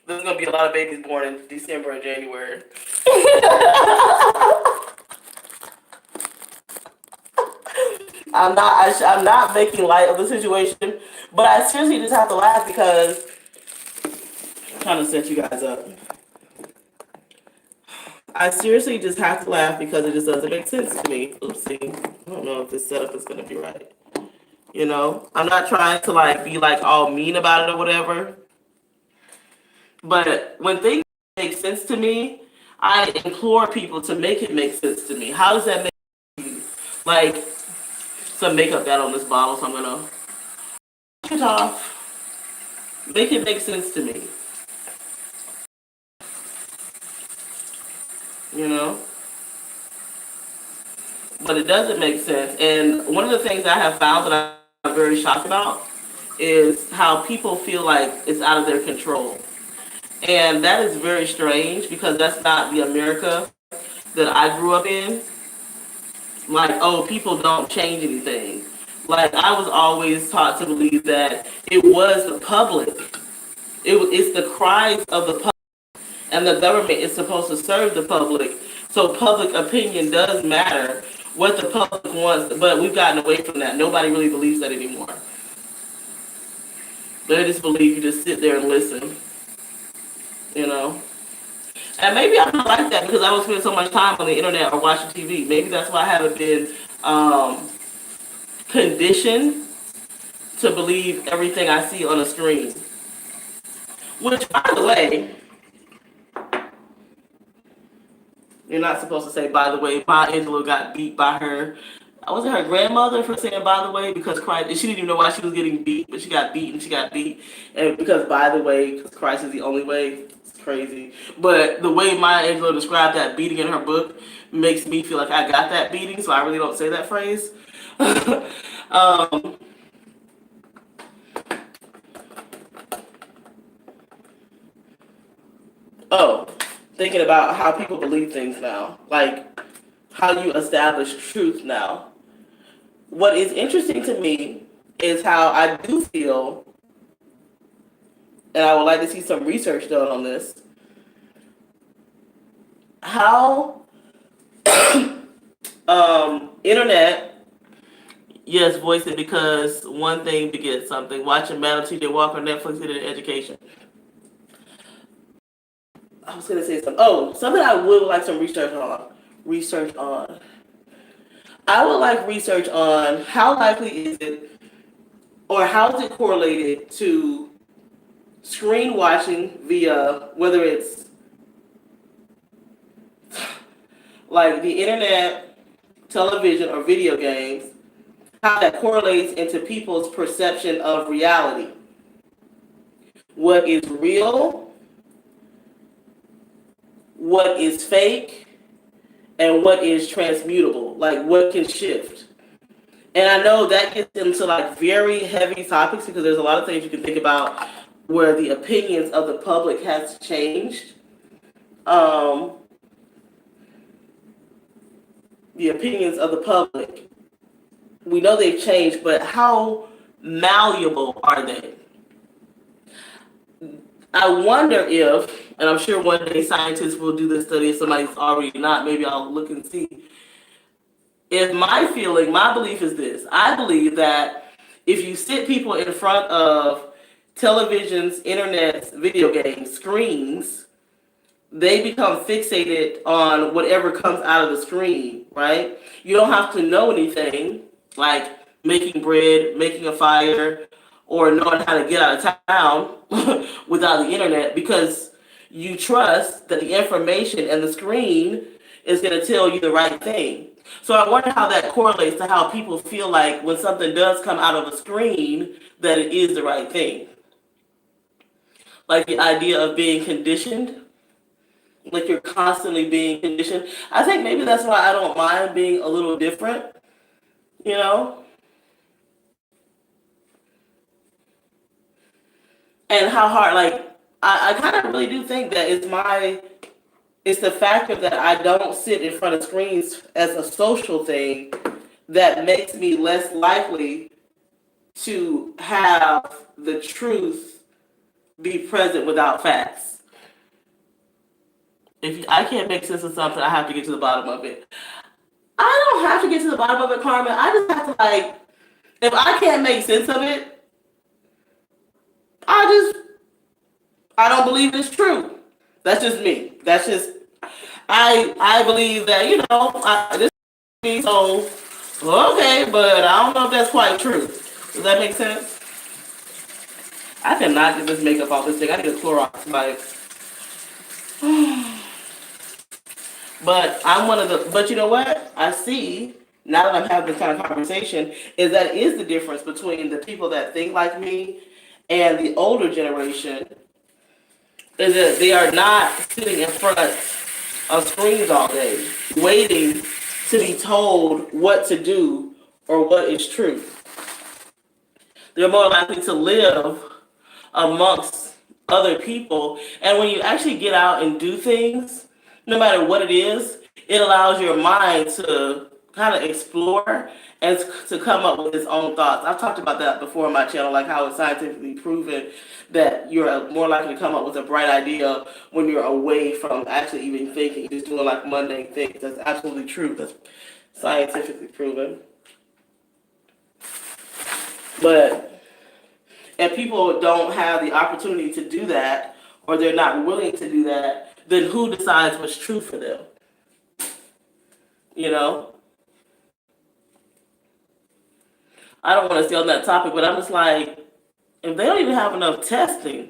there's gonna be a lot of babies born in December and January. I'm not making light of the situation, but I seriously just have to laugh because I'm trying to set you guys up. I seriously just have to laugh because it just doesn't make sense to me. Oopsie. I don't know if this setup is gonna be right. You know, I'm not trying to like be like all mean about it or whatever. But when things make sense to me, I implore people to make it make sense to me. How does that make sense? Like some makeup got on this bottle, so I'm gonna wash it off. Make it make sense to me. You know? But it doesn't make sense. And one of the things I have found that I'm very shocked about is how people feel like it's out of their control. And that is very strange because that's not the America that I grew up in. Like, oh, people don't change anything. Like, I was always taught to believe that it was the public. It's the cries of the public, and the government is supposed to serve the public. So public opinion does matter, what the public wants, but we've gotten away from that. Nobody really believes that anymore. They just believe you just sit there and listen, you know? And maybe I'm not like that because I don't spend so much time on the internet or watching TV. Maybe that's why I haven't been conditioned to believe everything I see on a screen. Which, by the way, you're not supposed to say, by the way, Maya Angelou got beat by her. Was it her grandmother for saying, by the way, because Christ, she didn't even know why she was getting beat, but she got beat and she got beat. And because, by the way, because Christ is the only way, it's crazy. But the way Maya Angelou described that beating in her book makes me feel like I got that beating, so I really don't say that phrase. um, oh, thinking about how people believe things now, like how you establish truth now. What is interesting to me is how I do feel, and I would like to see some research done on this, how internet, yes, voice it because one thing begets something. Watching Madam T.J. Walker on Netflix did an education. I was gonna say something. Oh, something I would like some research on. Research on. I would like research on how likely is it, or how is it correlated to screen watching via whether it's like the internet, television, or video games, how that correlates into people's perception of reality. What is real, what is fake, and what is transmutable, like what can shift. And I know that gets into like very heavy topics because there's a lot of things you can think about where the opinions of the public has changed. The opinions of the public, we know they've changed, but how malleable are they? I wonder if, and I'm sure one day scientists will do this study if somebody's already not, maybe I'll look and see. If my belief is this, I believe that if you sit people in front of televisions, internets, video games, screens, they become fixated on whatever comes out of the screen, right? You don't have to know anything like making bread, making a fire, or knowing how to get out of town without the internet because you trust that the information and the screen is going to tell you the right thing. So I wonder how that correlates to how people feel like when something does come out of a screen that it is the right thing. Like the idea of being conditioned, like you're constantly being conditioned. I think maybe that's why I don't mind being a little different, you know? And how hard, like, I kind of really do think that it's my It's the factor that I don't sit in front of screens as a social thing that makes me less likely to have the truth be present without facts. If I can't make sense of something, I have to get to the bottom of it. I don't have to get to the bottom of it, Carmen. I just have to if I can't make sense of it, I don't believe it's true. That's just me. That's just I believe that this is me, so okay, but I don't know if that's quite true. Does that make sense? I cannot get this makeup off this thing. I need a Clorox wipe. But you know what? I see, now that I'm having this kind of conversation, is that it is the difference between the people that think like me and the older generation, is that they are not sitting in front of screens all day, waiting to be told what to do or what is true. They're more likely to live amongst other people. And when you actually get out and do things, no matter what it is, it allows your mind to kind of explore and to come up with its own thoughts. I've talked about that before on my channel, like how it's scientifically proven that you're more likely to come up with a bright idea when you're away from actually even thinking, just doing like mundane things. That's absolutely true. That's scientifically proven. But if people don't have the opportunity to do that, or they're not willing to do that, then who decides what's true for them? You know? I don't want to stay on that topic, but I'm just like, if they don't even have enough testing,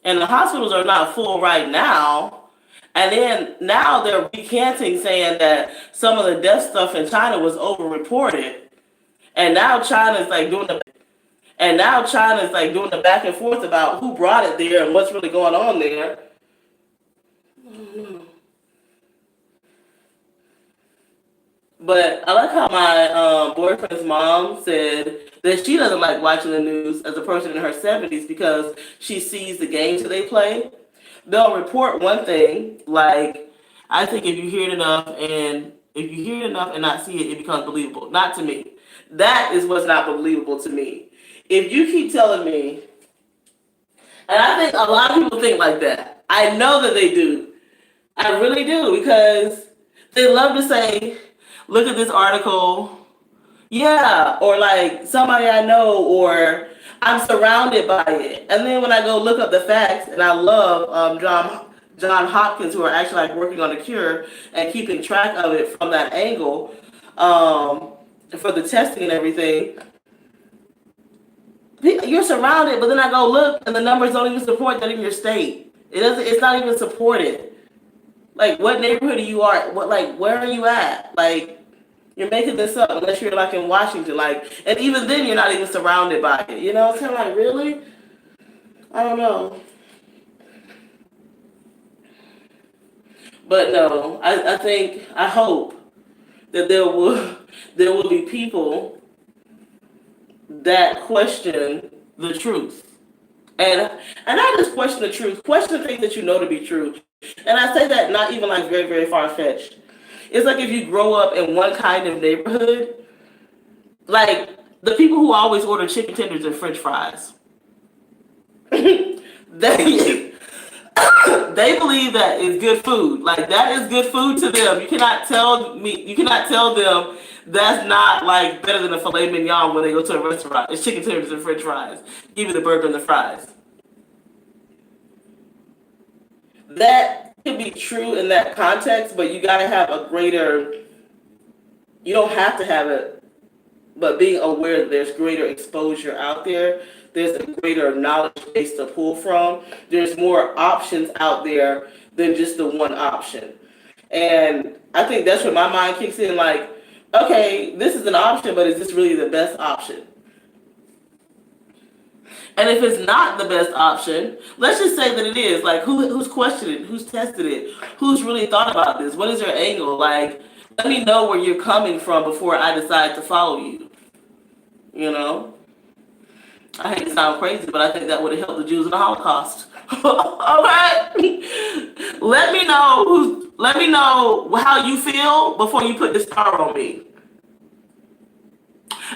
and the hospitals are not full right now, and then now they're recanting, saying that some of the death stuff in China was overreported, and now China's like doing the back and forth about who brought it there and what's really going on there. But I like how my boyfriend's mom said that she doesn't like watching the news as a person in her 70s because she sees the games that they play. They'll report one thing, like, I think if you hear it enough and not see it, it becomes believable. Not to me. That is what's not believable to me. If you keep telling me, and I think a lot of people think like that. I know that they do. I really do, because they love to say, look at this article, yeah, or like somebody I know, or I'm surrounded by it. And then when I go look up the facts, and I love John Hopkins, who are actually like working on a cure and keeping track of it from that angle, for the testing and everything. You're surrounded, but then I go look, and the numbers don't even support that in your state. It's not even supported. Like, what neighborhood are you are? Where are you at? Like, you're making this up unless you're like in Washington. Like, and even then, you're not even surrounded by it. You know, it's kind of like, really? I don't know. But no, I hope that there will be people that question the truth, and not just question the truth, question things that you know to be true. And I say that not even like very, very far-fetched. It's like if you grow up in one kind of neighborhood, like the people who always order chicken tenders and French fries, they believe that is good food. Like, that is good food to them. You cannot tell them that's not like better than a filet mignon when they go to a restaurant. It's chicken tenders and French fries. Give me the burger and the fries. That could be true in that context, but you gotta have a greater, you don't have to have it, but being aware that there's greater exposure out there, there's a greater knowledge base to pull from, there's more options out there than just the one option. And I think that's when my mind kicks in, like, okay, this is an option, but is this really the best option? And if it's not the best option, let's just say that it is. Like, who's questioned it? Who's tested it? Who's really thought about this? What is your angle? Like, let me know where you're coming from before I decide to follow you. You know? I hate to sound crazy, but I think that would have helped the Jews in the Holocaust. Okay? Let me know how you feel before you put this star on me.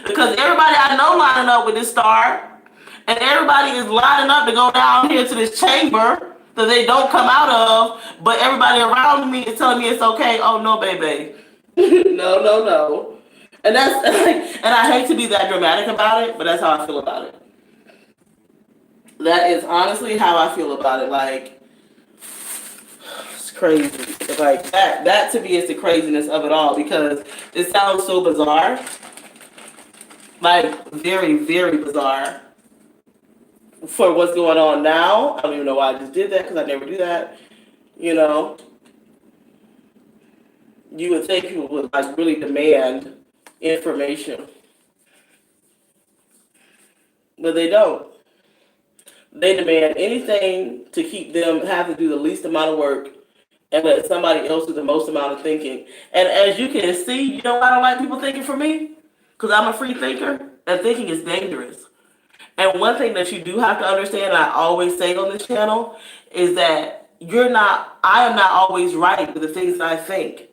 Because everybody I know lining up with this star, and everybody is lining up to go down here to this chamber that they don't come out of, but everybody around me is telling me it's okay. Oh no, baby. No, no, no. And that's and I hate to be that dramatic about it, but that's how I feel about it. That is honestly how I feel about it. Like, it's crazy. Like that to me is the craziness of it all, because it sounds so bizarre. Like, very, very bizarre for what's going on now. I don't even know why I just did that, because I never do that. You know, you would think people would like really demand information, but they don't. They demand anything to keep them have to do the least amount of work and let somebody else do the most amount of thinking. And as you can see, you know why I don't like people thinking for me? Because I'm a free thinker, and thinking is dangerous. And one thing that you do have to understand, and I always say on this channel, is that I am not always right with the things that I think.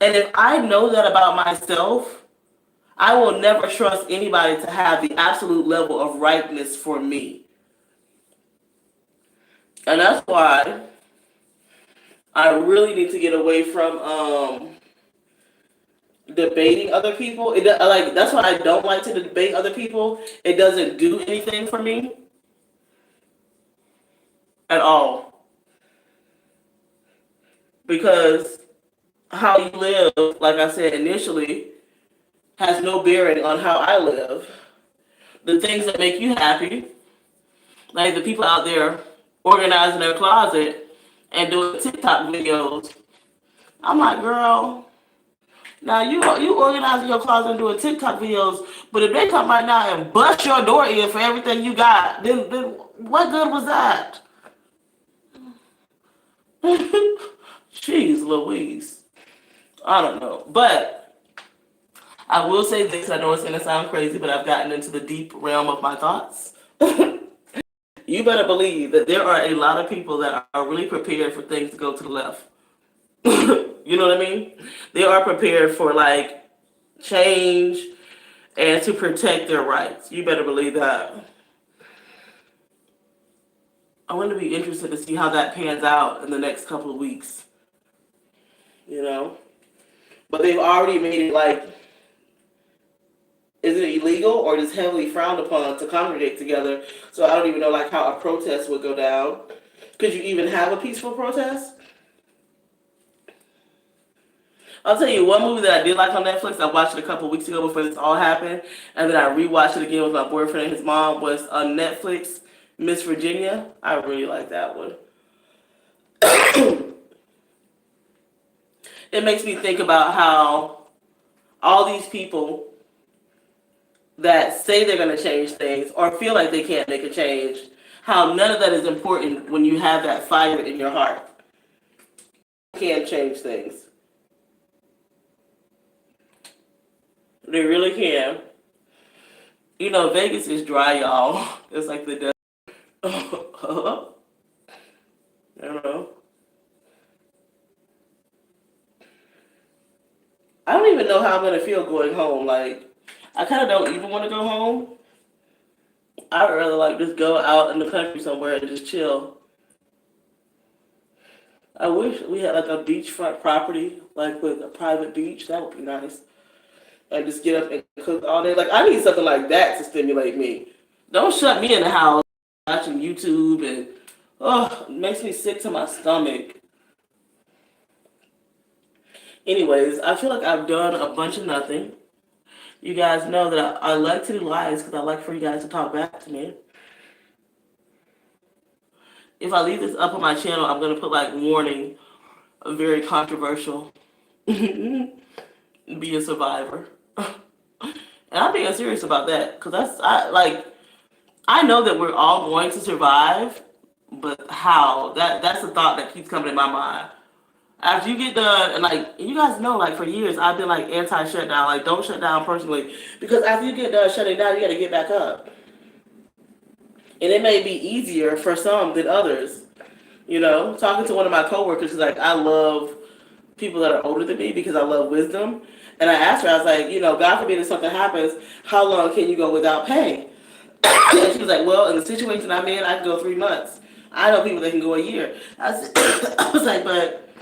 And if I know that about myself, I will never trust anybody to have the absolute level of rightness for me. And that's why I really need to get away from debating other people. That's why I don't like to debate other people. It doesn't do anything for me at all. Because how you live, like I said initially, has no bearing on how I live. The things that make you happy, like the people out there organizing their closet and doing TikTok videos, I'm like, girl, now you organizing your closet and doing TikTok videos, but if they come right now and bust your door in for everything you got, then what good was that? Jeez Louise. I don't know. But I will say this, I know it's going to sound crazy, but I've gotten into the deep realm of my thoughts. You better believe that there are a lot of people that are really prepared for things to go to the left. You know what I mean? They are prepared for like change and to protect their rights. You better believe that. I want to be interested to see how that pans out in the next couple of weeks. You know? But they've already made it like, is it illegal or just heavily frowned upon to congregate together? So I don't even know like how a protest would go down. Could you even have a peaceful protest? I'll tell you one movie that I did like on Netflix. I watched it a couple weeks ago before this all happened, and then I rewatched it again with my boyfriend and his mom. Was on Netflix, Miss Virginia. I really like that one. It makes me think about how all these people that say they're going to change things or feel like they can't make a change, how none of that is important when you have that fire in your heart. You can't change things. They really can. You know, Vegas is dry, y'all. It's like the desert. I don't know. I don't even know how I'm going to feel going home. Like, I kind of don't even want to go home. I'd rather like just go out in the country somewhere and just chill. I wish we had like a beachfront property, like with a private beach. That would be nice. And just get up and cook all day. Like, I need something like that to stimulate me. Don't shut me in the house watching YouTube and it makes me sick to my stomach. Anyways, I feel like I've done a bunch of nothing. You guys know that I like to do lies because I like for you guys to talk back to me. If I leave this up on my channel, I'm going to put like warning, very controversial. Be a survivor. And I'm being serious about that because I know that we're all going to survive, but how? That's the thought that keeps coming in my mind. After you get done, and like you guys know, like for years I've been like anti-shutdown, like don't shut down personally, because after you get done shutting down, you got to get back up. And it may be easier for some than others. You know, talking to one of my coworkers, she's like, I love people that are older than me because I love wisdom. And I asked her, I was like, God forbid if something happens, how long can you go without pay? And she was like, well, in the situation I'm in, I can go 3 months. I know people that can go a year. I was like, but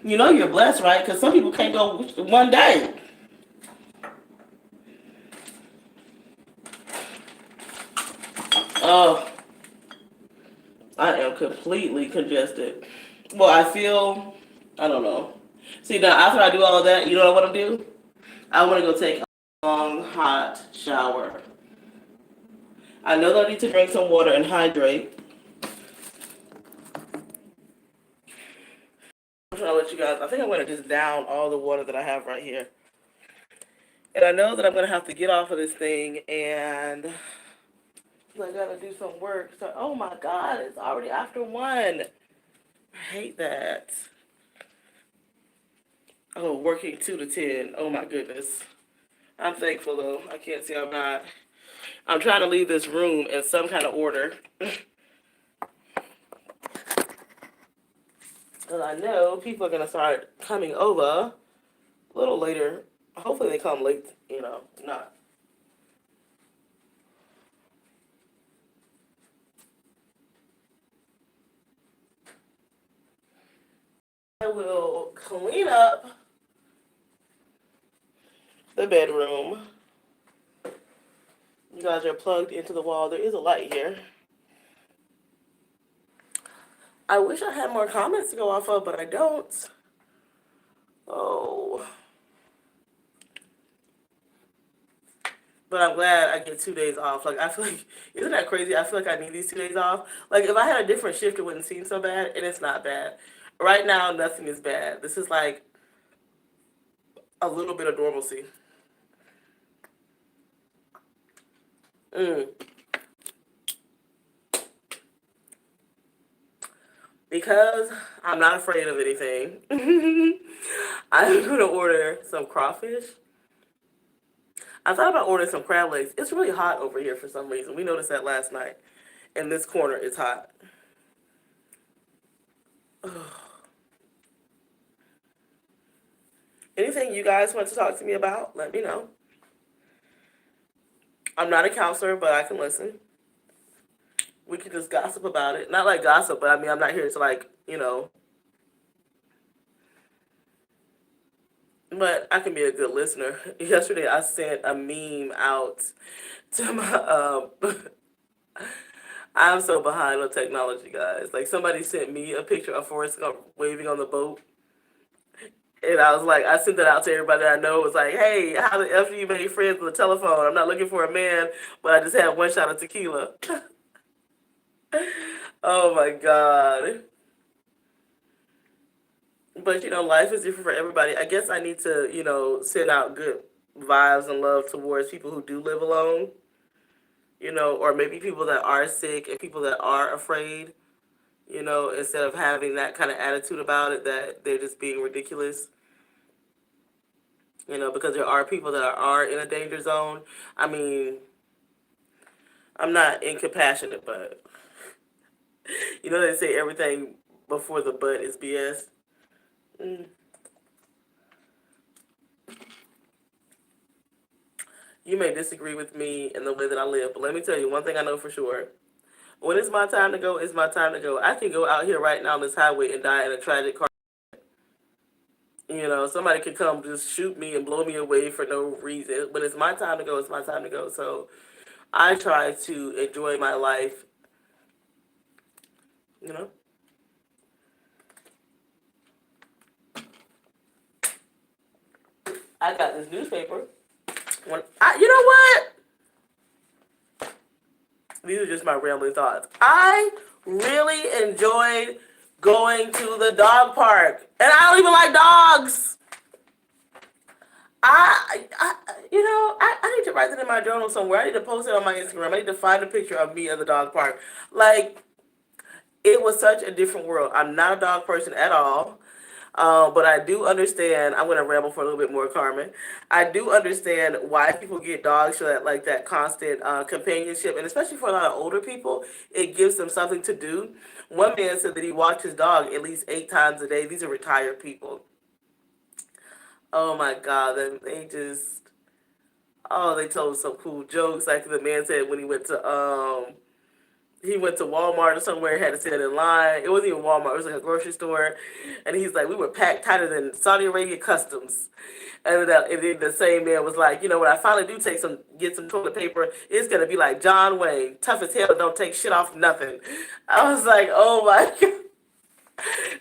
you're blessed, right? Because some people can't go one day. Oh, I am completely congested. Well, I don't know. See, now after I do all of that, you know what I want to do? I want to go take a long, hot shower. I know that I need to drink some water and hydrate. I'm trying to let you guys, I think I'm going to just down all the water that I have right here. And I know that I'm going to have to get off of this thing and I got to do some work. So, oh my God, it's already after 1. I hate that. Oh, working 2 to 10. Oh my goodness. I'm thankful though. I can't say I'm not. I'm trying to leave this room in some kind of order. And I know people are going to start coming over a little later. Hopefully they come late, not. I will clean up the bedroom. You guys are plugged into the wall. There is a light here. I wish I had more comments to go off of, but I don't. Oh. But I'm glad I get 2 days off. Like, I feel like, isn't that crazy? I feel like I need these 2 days off. Like, if I had a different shift, it wouldn't seem so bad, and it's not bad. Right now, nothing is bad. This is like a little bit of normalcy. Because I'm not afraid of anything, I'm going to order some crawfish. I thought about ordering some crab legs. It's really hot over here for some reason. We noticed that last night. In this corner, it's hot. Anything you guys want to talk to me about, let me know. I'm not a counselor, but I can listen. We can just gossip about it. Not like gossip, but I mean, I'm not here to but I can be a good listener. Yesterday, I sent a meme out to my, I'm so behind on technology, guys. Like, somebody sent me a picture of Forrest Gump waving on the boat. And I was like, I sent that out to everybody that I know. It was like, hey, how the F do you make friends on the telephone? I'm not looking for a man, but I just had 1 shot of tequila. Oh my God. But, life is different for everybody. I guess I need to, send out good vibes and love towards people who do live alone, or maybe people that are sick and people that are afraid, instead of having that kind of attitude about it that they're just being ridiculous. Because there are people that are in a danger zone. I mean, I'm not incompassionate, but they say everything before the but is BS. You may disagree with me in the way that I live, but let me tell you one thing I know for sure. When it's my time to go, it's my time to go. I can go out here right now on this highway and die in a tragic car. Somebody could come just shoot me and blow me away for no reason. When it's my time to go, it's my time to go. So I try to enjoy my life, you know. I got this newspaper. You know what? These are just my rambling thoughts. I really enjoyed going to the dog park. And I don't even like dogs. I need to write it in my journal somewhere. I need to post it on my Instagram. I need to find a picture of me at the dog park. Like, it was such a different world. I'm not a dog person at all. But I do understand. I'm gonna ramble for a little bit more, Carmen. I do understand why people get dogs for that, like that constant companionship, and especially for a lot of older people, it gives them something to do. One man said that he walked his dog at least 8 times a day. These are retired people. Oh my God, they just they told some cool jokes. Like the man said when he went to Walmart or somewhere, had to stand in line. It wasn't even Walmart, it was like a grocery store. And he's like, we were packed tighter than Saudi Arabia customs. And then the same man was like, when I finally do get some toilet paper, it's gonna be like John Wayne, tough as hell, don't take shit off nothing. I was like, oh my God.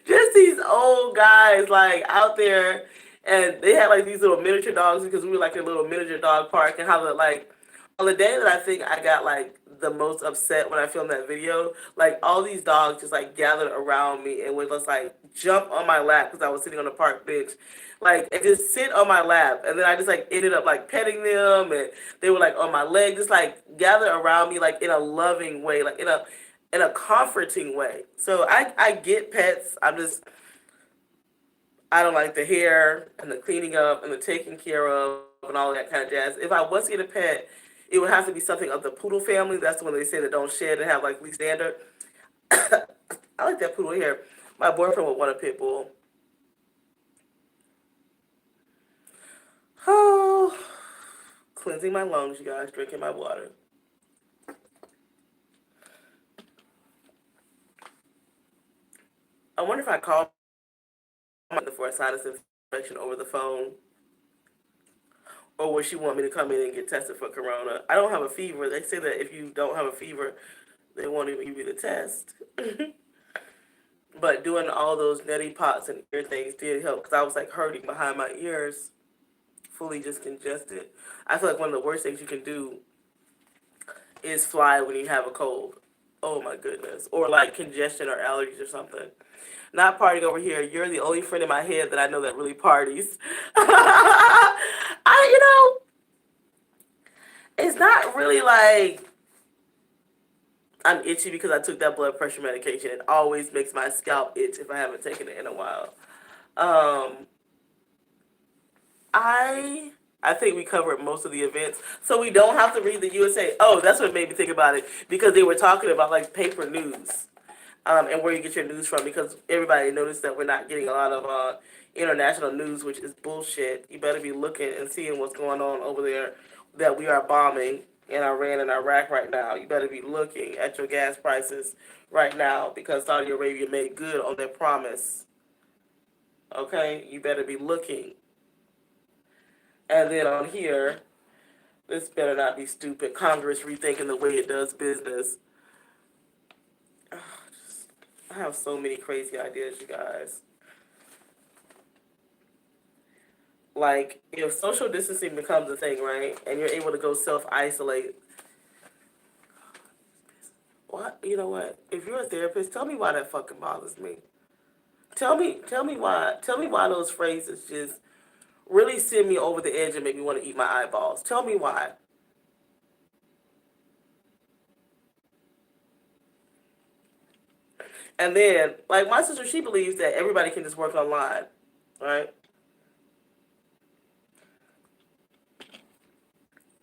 Just these old guys like out there, and they had like these little miniature dogs because we were like a little miniature dog park, and how the like on the day that I think I got like the most upset when I filmed that video, like all these dogs just like gathered around me and would just like jump on my lap because I was sitting on the park bench, like and just sit on my lap, and then I just like ended up like petting them, and they were like on my leg, just like gather around me like in a loving way, like in a comforting way. So I get pets. I don't like the hair and the cleaning up and the taking care of and all that kind of jazz. If I was to get a pet, it would have to be something of the poodle family. That's the one they say that don't shed and have like least standard. I like that poodle hair. My boyfriend would want a pit bull. Oh, cleansing my lungs, you guys, drinking my water. I wonder if I call for a sinus infection over the phone, or would she want me to come in and get tested for corona? I don't have a fever. They say that if you don't have a fever, they won't even give you the test. But doing all those neti pots and ear things did help because I was like hurting behind my ears, fully just congested. I feel like one of the worst things you can do is fly when you have a cold. Oh my goodness. Or like congestion or allergies or something. Not partying over here. You're the only friend in my head that I know that really parties. It's not really like I'm itchy because I took that blood pressure medication. It always makes my scalp itch if I haven't taken it in a while. Um, I think we covered most of the events, so we don't have to read the USA. Oh, that's what made me think about it because they were talking about like paper news, and where you get your news from. Because everybody noticed that we're not getting a lot of international news, which is bullshit. You better be looking and seeing what's going on over there. That we are bombing in Iran and Iraq right now. You better be looking at your gas prices right now because Saudi Arabia made good on their promise. Okay, you better be looking. And then on here, this better not be stupid. Congress rethinking the way it does business. I have so many crazy ideas, you guys. Like, if social distancing becomes a thing, right, and you're able to go self-isolate, what? You know what? If you're a therapist, tell me why that fucking bothers me. Tell me why those phrases just really send me over the edge and make me want to eat my eyeballs. Tell me why. And then, like my sister, she believes that everybody can just work online, right?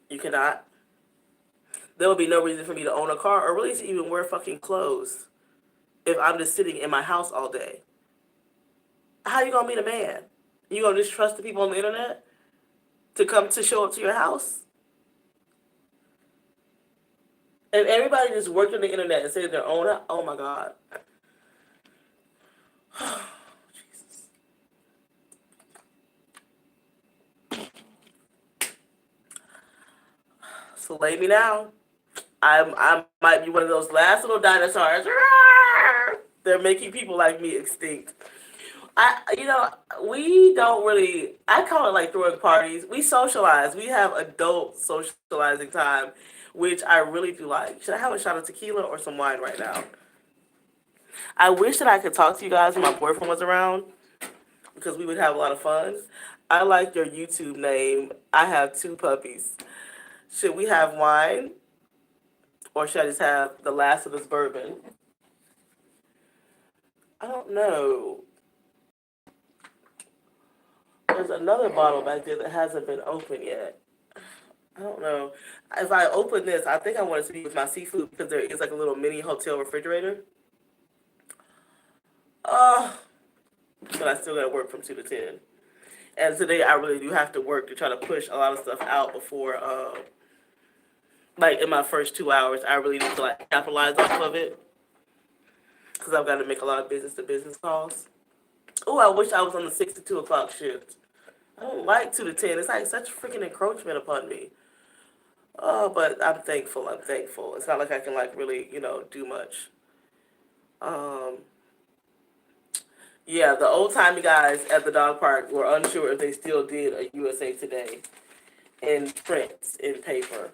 You cannot. There will be no reason for me to own a car or really to even wear fucking clothes if I'm just sitting in my house all day. How you gonna meet a man? You gonna just trust the people on the internet to come to show up to your house? And everybody just worked on the internet and said their own. Oh my god. Jesus. So lay me down. I might be one of those last little dinosaurs. They're making people like me extinct. You know, we don't really. I call it like throwing parties. We socialize. We have adult socializing time, which I really do like. Should I have a shot of tequila or some wine right now? I wish that I could talk to you guys when my boyfriend was around because we would have a lot of fun. I like your YouTube name. I have two puppies. Should we have wine or should I just have the last of this bourbon? I don't know. There's another bottle back there that hasn't been opened yet. I don't know. If I open this, I think I want it to be with my seafood because there is like a little mini hotel refrigerator. Uh, but I still gotta work from 2 to 10. And today I really do have to work to try to push a lot of stuff out before, like in my first 2 hours, I really need to like capitalize off of it because I've got to make a lot of business to business calls. Oh, I wish I was on the 6 to 2 o'clock shift. I don't like 2 to 10. It's like such freaking encroachment upon me. Oh, but I'm thankful. I'm thankful. It's not like I can like really, do much. Um, yeah, the old timey guys at the dog park were unsure if they still did a USA Today in print, in paper,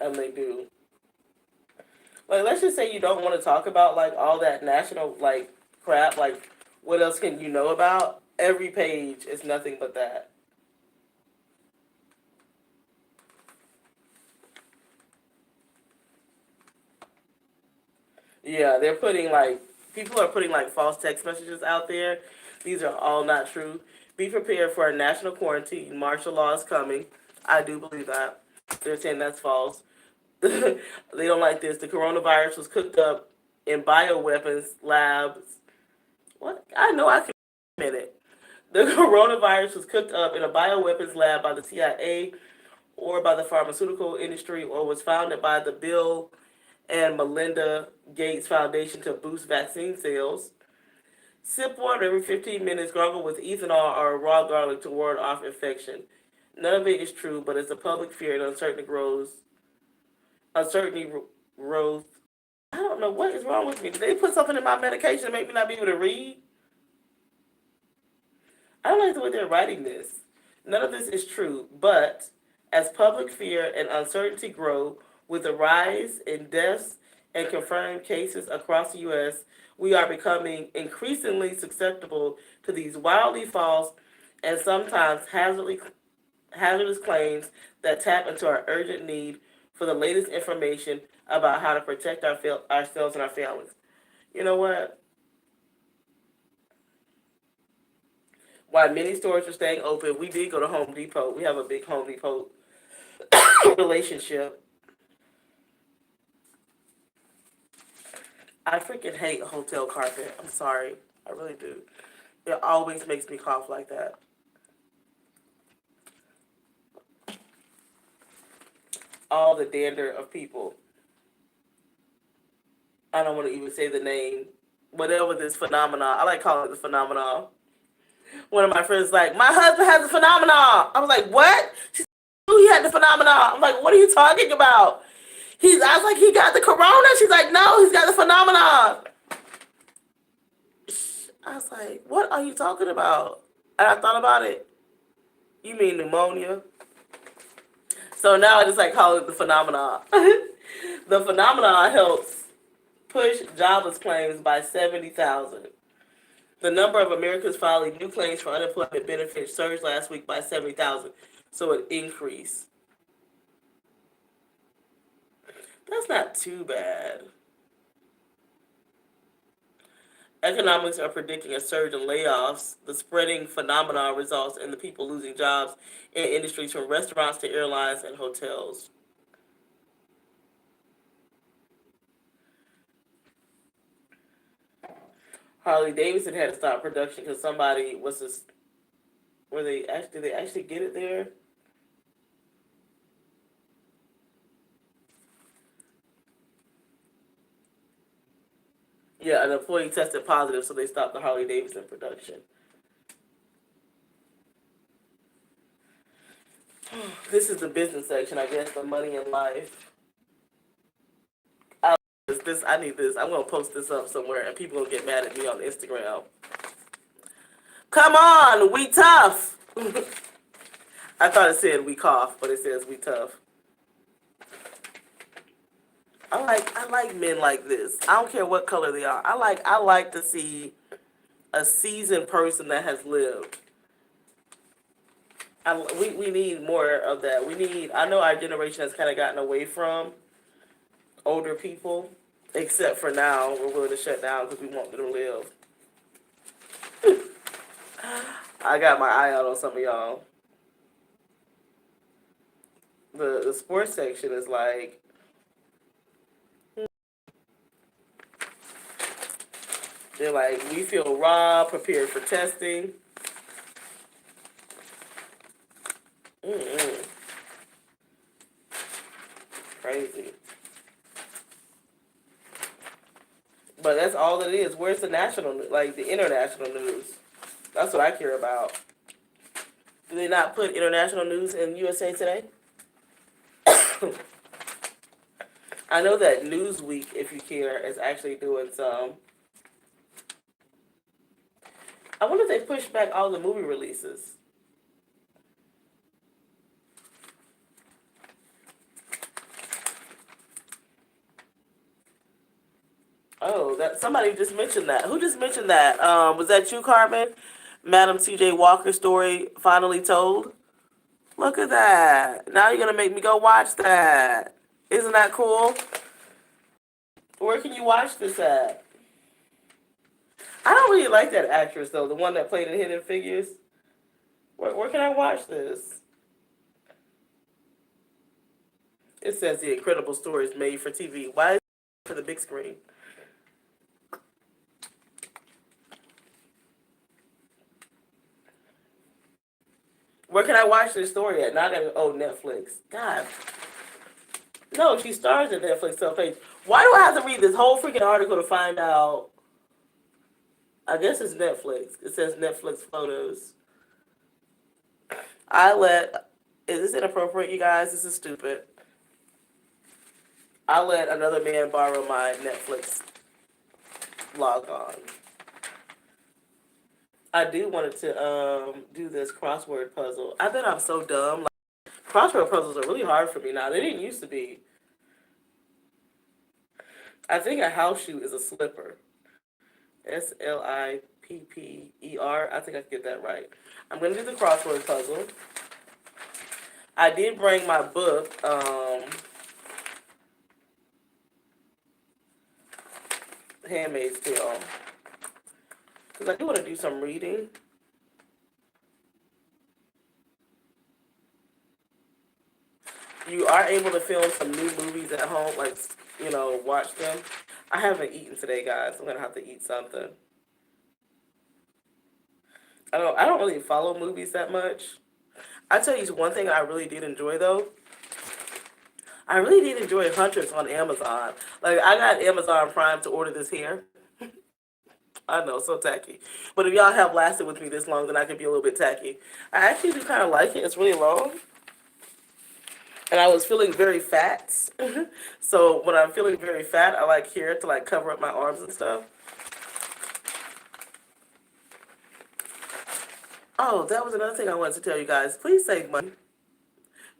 and they do. Like, let's just say you don't want to talk about like all that national like crap. Like, what else can you know about? Every page is nothing but that. Yeah, they're putting like, people are putting like false text messages out there. These are all not true. Be prepared for a national quarantine. Martial law is coming. I do believe that. They're saying that's false. They don't like this. The coronavirus was cooked up in bioweapons labs. What? I know I can admit it. The coronavirus was cooked up in a bioweapons lab by the CIA or by the pharmaceutical industry or was founded by the Bill and Melinda Gates Foundation to boost vaccine sales. Sip water every 15 minutes, gargle with ethanol or raw garlic to ward off infection. None of it is true, but as the public fear and uncertainty grows. I don't know what is wrong with me. Did they put something in my medication to make me not be able to read? I don't like the way they're writing this. None of this is true, but as public fear and uncertainty grow with the rise in deaths and confirmed cases across the U.S., we are becoming increasingly susceptible to these wildly false and sometimes hazardous claims that tap into our urgent need for the latest information about how to protect ourselves and our families. You know what? While many stores are staying open, we did go to Home Depot. We have a big Home Depot relationship. I freaking hate hotel carpet. I'm sorry. I really do. It always makes me cough like that. All the dander of people. I don't want to even say the name. Whatever this phenomenon. I like calling it the phenomenon. One of my friends like, my husband has a phenomenon. I was like, what? She said, oh, he had the phenomenon. I'm like, what are you talking about? I was like, he got the corona? She's like, no, he's got the phenomenon. I was like, what are you talking about? And I thought about it. You mean pneumonia? So now I just like call it the phenomenon. The phenomenon helps push jobless claims by 70,000. The number of Americans filing new claims for unemployment benefits surged last week by 70,000, so it increased. That's not too bad. Economics are predicting a surge in layoffs. The spreading phenomenon results in the people losing jobs in industries from restaurants to airlines and hotels. Harley Davidson had to stop production because somebody was just, did they actually get it there? Yeah, an employee tested positive, so they stopped the Harley Davidson production. This is the business section, I guess, the money in life. I need this. I'm gonna post this up somewhere, and people will get mad at me on Instagram. Come on, we tough. I thought it said we cough, but it says we tough. I like men like this. I don't care what color they are. I like to see a seasoned person that has lived. We need more of that. I know our generation has kind of gotten away from older people, except for now, we're willing to shut down because we want them to live. I got my eye out on some of y'all. The sports section is like, they're like, we feel raw, prepared for testing. Mm-mm. Crazy. But that's all it is. Where's the national, like the international news? That's what I care about. Do they not put international news in USA Today? I know that Newsweek, if you care, is actually doing some. I wonder if they push back all the movie releases. Oh, that somebody just mentioned that. Who just mentioned that? Was that you, Carmen? Madam C.J. Walker story finally told. Look at that. Now you're gonna make me go watch that. Isn't that cool? Where can you watch this at? I don't really like that actress though, the one that played in Hidden Figures. Where can I watch this? It says the incredible stories made for TV. Why is it for the big screen? Where can I watch this story at? Not at Netflix. God. No, she stars in Netflix page. Why do I have to read this whole freaking article to find out? I guess it's Netflix. It says Netflix photos. Is this inappropriate, you guys? This is stupid. I let another man borrow my Netflix log on. I do wanted to do this crossword puzzle. I bet I'm so dumb. Like, crossword puzzles are really hard for me now. They didn't used to be. I think a house shoe is a slipper. Slipper. I think I can get that right. I'm going to do the crossword puzzle. I did bring my book. Handmaid's Tale. Because I do want to do some reading. You are able to film some new movies at home, like, watch them. I haven't eaten today, guys. I'm going to have to eat something. I don't really follow movies that much. I tell you one thing I really did enjoy, though. I really did enjoy Hunters on Amazon. Like, I got Amazon Prime to order this hair. I know, so tacky. But if y'all have lasted with me this long, then I could be a little bit tacky. I actually do kind of like it. It's really long. And I was feeling very fat. So when I'm feeling very fat, I like hair to like cover up my arms and stuff. Oh, that was another thing I wanted to tell you guys. Please save money.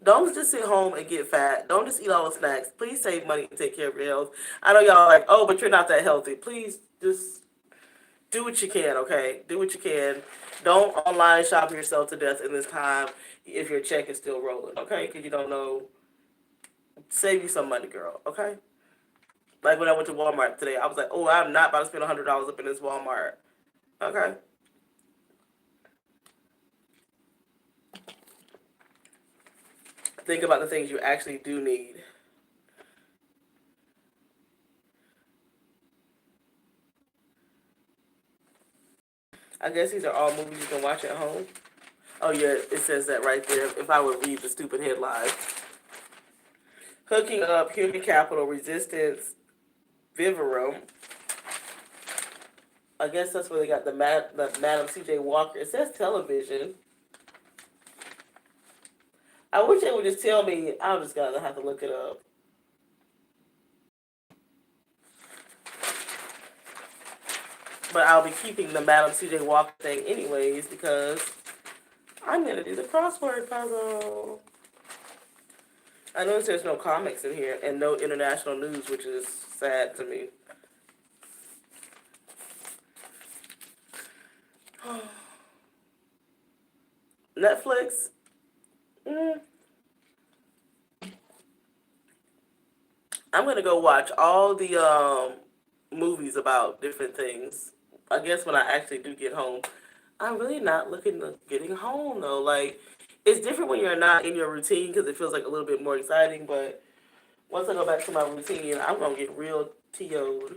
Don't just sit home and get fat. Don't just eat all the snacks. Please save money and take care of your health. I know y'all are like, oh, but you're not that healthy. Please just do what you can, okay? Do what you can. Don't online shop yourself to death in this time if your check is still rolling, okay? Because you don't know. Save you some money, girl, okay? Like when I went to Walmart today, I was like, oh, I'm not about to spend $100 up in this Walmart, okay? Think about the things you actually do need. I guess these are all movies you can watch at home. Oh, yeah, it says that right there. If I would read the stupid headline. Hooking up human capital resistance Vivarum. I guess that's where they got the Madam C.J. Walker. It says television. I wish they would just tell me. I'm just gonna have to look it up. But I'll be keeping the Madam C.J. Walker thing anyways because I'm gonna do the crossword puzzle. I notice there's no comics in here and no international news, which is sad to me. Netflix. I'm gonna go watch all the movies about different things. I guess when I actually do get home, I'm really not looking to getting home though. Like, it's different when you're not in your routine because it feels like a little bit more exciting. But once I go back to my routine, I'm gonna get real TO'd.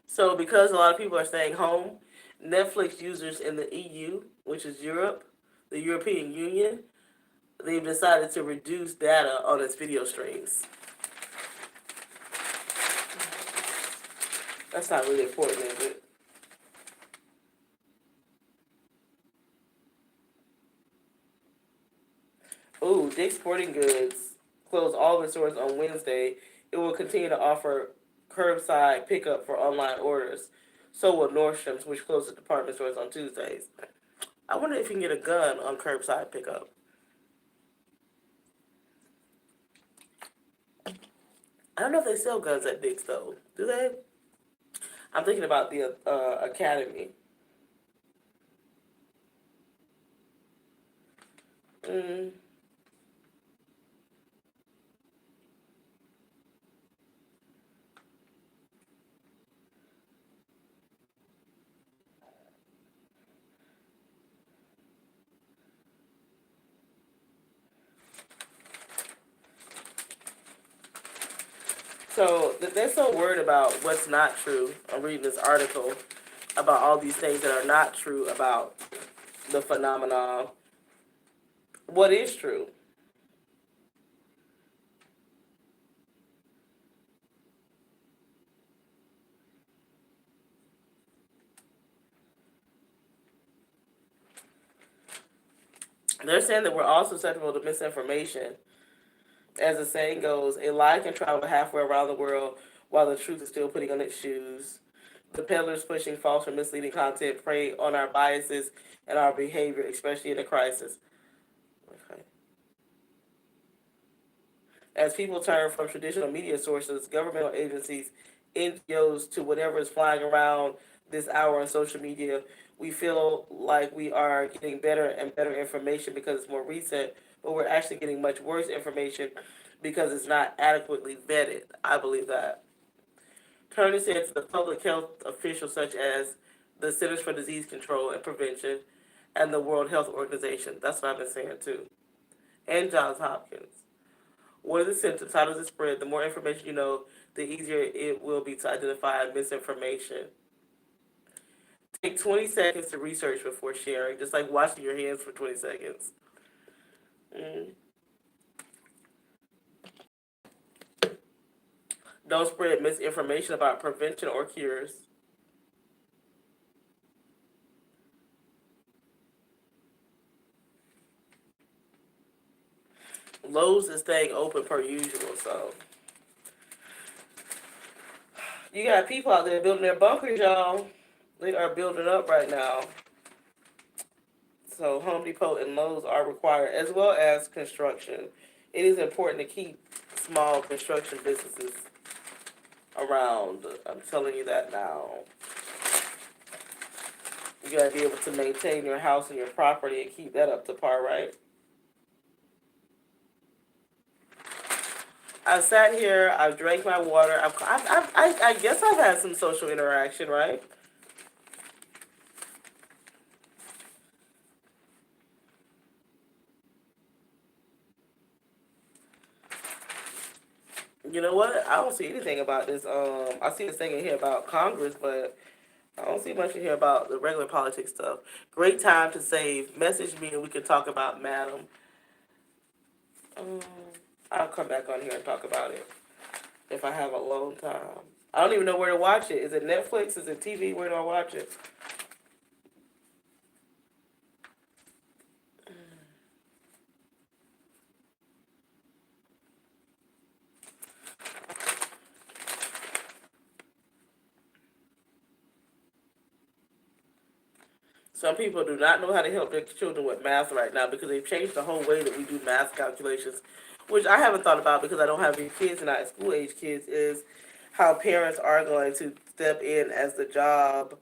So because a lot of people are staying home, Netflix users in the EU, which is Europe, the European Union, they've decided to reduce data on its video streams. That's not really important, is it? Ooh, Dick's Sporting Goods closed all of its stores on Wednesday. It will continue to offer curbside pickup for online orders. So will Nordstrom's, which closes department stores on Tuesdays. I wonder if you can get a gun on curbside pickup. I don't know if they sell guns at Dick's though. Do they? I'm thinking about the Academy. Mm. So they're so worried about what's not true. I'm reading this article about all these things that are not true about the phenomenon. What is true? They're saying that we're all susceptible to misinformation. As the saying goes, a lie can travel halfway around the world while the truth is still putting on its shoes. The peddlers pushing false or misleading content prey on our biases and our behavior, especially in a crisis. Okay. As people turn from traditional media sources, governmental agencies, NGOs to whatever is flying around this hour on social media, we feel like we are getting better and better information because it's more recent, but we're actually getting much worse information because it's not adequately vetted. I believe that. Turner said to the public health officials such as the Centers for Disease Control and Prevention and the World Health Organization. That's what I've been saying too. And Johns Hopkins. What are the symptoms? How does it spread? The more information you know, the easier it will be to identify misinformation. Take 20 seconds to research before sharing, just like washing your hands for 20 seconds. Mm. Don't spread misinformation about prevention or cures. Lowe's is staying open per usual, so you got people out there building their bunkers, y'all. They are building up right now. So Home Depot and Lowe's are required, as well as construction. It is important to keep small construction businesses around. I'm telling you that now. You gotta be able to maintain your house and your property and keep that up to par, right? I sat here. I've drank my water. I guess I've had some social interaction, right? You know what? I don't see anything about this. I see this thing in here about Congress, but I don't see much in here about the regular politics stuff. Great time to save. Message me and we can talk about Madam. Um, I'll come back on here and talk about it if I have a long time. I don't even know where to watch it. Is it Netflix? Is it TV? Where do I watch it? Some people do not know how to help their children with math right now because they've changed the whole way that we do math calculations, which I haven't thought about because I don't have any kids and not school age kids, is how parents are going to step in as the job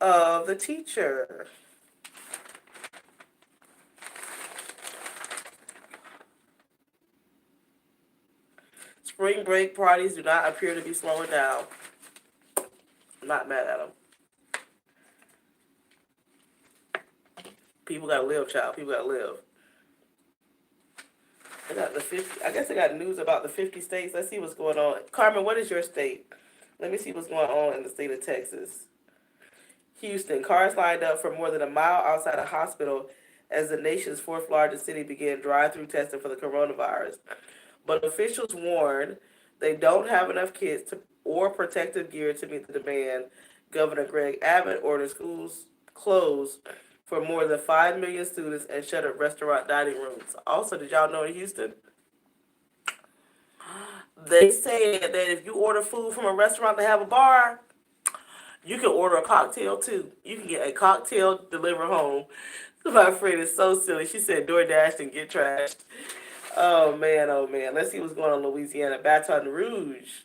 of the teacher. Spring break parties do not appear to be slowing down. I'm not mad at them. People gotta live, child. People gotta live. They got the 50. I guess they got news about the 50 states. Let's see what's going on. Carmen, what is your state? Let me see what's going on in the state of Texas. Houston, cars lined up for more than a mile outside a hospital as the nation's fourth largest city began drive-through testing for the coronavirus. But officials warn they don't have enough kits or protective gear to meet the demand. Governor Greg Abbott ordered schools closed for more than 5 million students and shuttered restaurant dining rooms. Also, did y'all know in Houston, they said that if you order food from a restaurant that have a bar, you can order a cocktail too. You can get a cocktail delivered home. My friend is so silly. She said DoorDash and get trashed. Oh man, oh man. Let's see what's going on in Louisiana. Baton Rouge.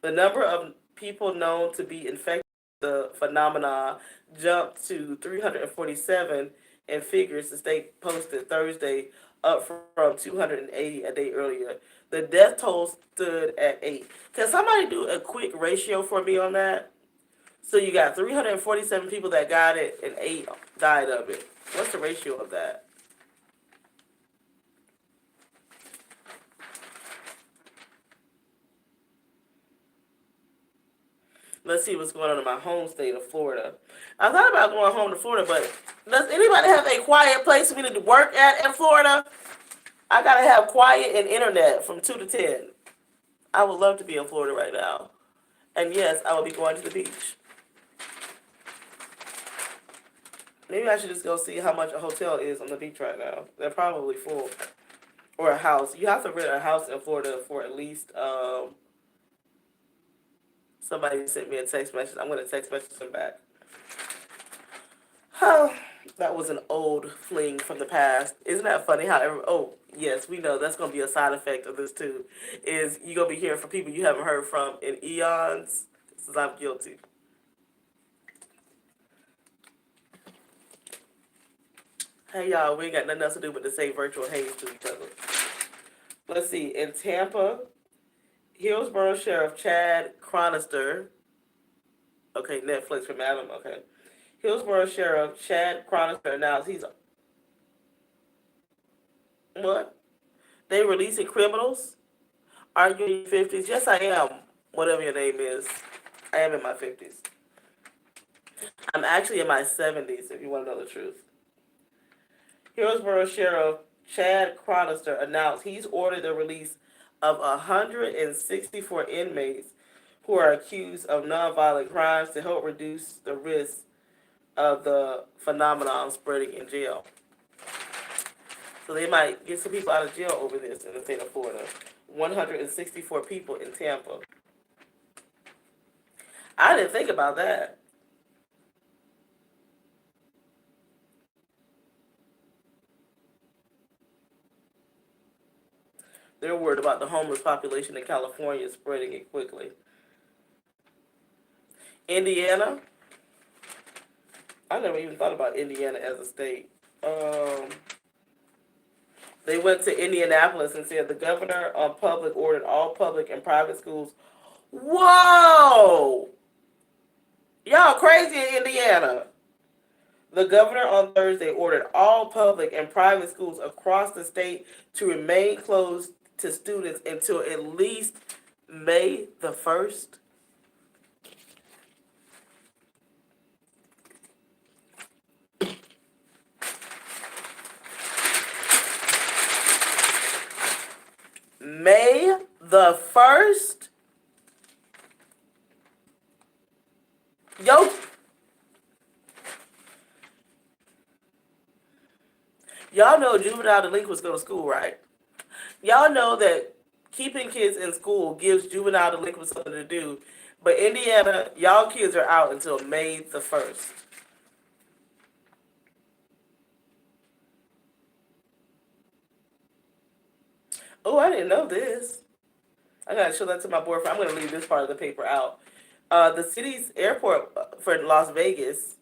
The number of people known to be infected with the phenomenon jumped to 347 in figures the state posted Thursday, up from 280 a day earlier. The death toll stood at 8. Can somebody do a quick ratio for me on that? So you got 347 people that got it and 8 died of it. What's the ratio of that? Let's see what's going on in my home state of Florida. I thought about going home to Florida, but does anybody have a quiet place for me to work at in Florida? I gotta have quiet and internet from 2 to 10. I would love to be in Florida right now. And yes, I will be going to the beach. Maybe I should just go see how much a hotel is on the beach right now. They're probably full. Or a house. You have to rent a house in Florida for at least, somebody sent me a text message. I'm going to text message them back. Oh, that was an old fling from the past. Isn't that funny how oh, yes, we know that's going to be a side effect of this too, is you're going to be hearing from people you haven't heard from in eons, since I'm guilty. Hey, y'all, we ain't got nothing else to do but to say virtual haze to each other. Let's see. In Tampa, Hillsborough Sheriff Chad Chronister. Okay, Netflix from Adam. Okay. Hillsborough Sheriff Chad Chronister announced he's... What? They releasing criminals? Are you in your 50s? Yes, I am. Whatever your name is. I am in my 50s. I'm actually in my 70s, if you want to know the truth. Hillsborough Sheriff Chad Chronister announced he's ordered the release of 164 inmates who are accused of nonviolent crimes to help reduce the risk of the phenomenon spreading in jail. So they might get some people out of jail over this in the state of Florida. 164 people in Tampa. I didn't think about that. They're worried about the homeless population in California spreading it quickly. Indiana. I never even thought about Indiana as a state. They went to Indianapolis and said the governor on public ordered all public and private schools. Whoa! Y'all crazy in Indiana. The governor on Thursday ordered all public and private schools across the state to remain closed to students until at least May the 1st. May the 1st? Yo. Y'all know juvenile delinquents go to school, right? Y'all know that keeping kids in school gives juvenile delinquents something to do. But Indiana, y'all kids are out until May the 1st. Oh, I didn't know this. I gotta show that to my boyfriend. I'm gonna leave this part of the paper out. The city's airport for Las Vegas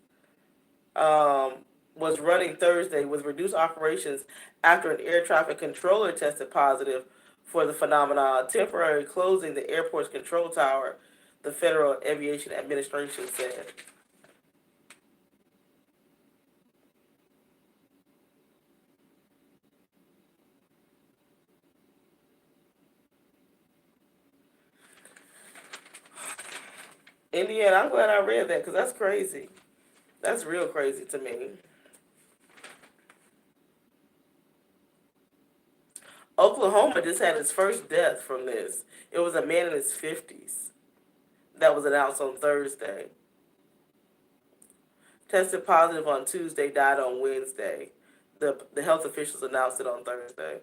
was running Thursday with reduced operations after an air traffic controller tested positive for the phenomenon, temporarily closing the airport's control tower, the Federal Aviation Administration said. Indiana, I'm glad I read that because that's crazy. That's real crazy to me. Oklahoma just had its first death from this. It was a man in his 50s that was announced on Thursday. Tested positive on Tuesday, died on Wednesday. The health officials announced it on Thursday.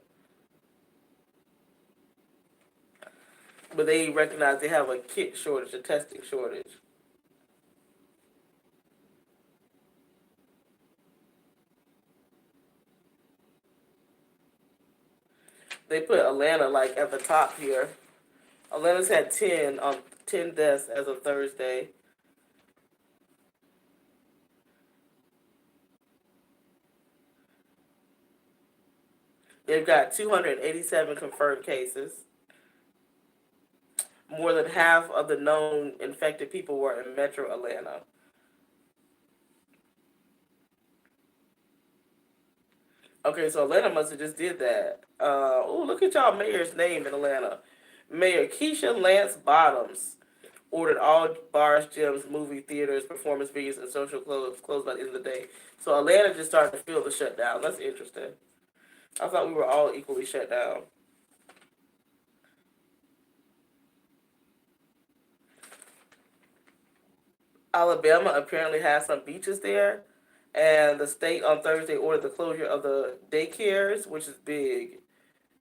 But they recognize they have a kit shortage, a testing shortage. They put Atlanta like at the top here. Atlanta's had 10 deaths as of Thursday. They've got 287 confirmed cases. More than half of the known infected people were in Metro Atlanta. Okay, so Atlanta must have just did that. Oh, look at y'all mayor's name in Atlanta. Mayor Keisha Lance Bottoms ordered all bars, gyms, movie theaters, performance venues, and social clubs closed by the end of the day. So Atlanta just started to feel the shutdown. That's interesting. I thought we were all equally shut down. Alabama apparently has some beaches there, and the state on Thursday ordered the closure of the daycares, which is big,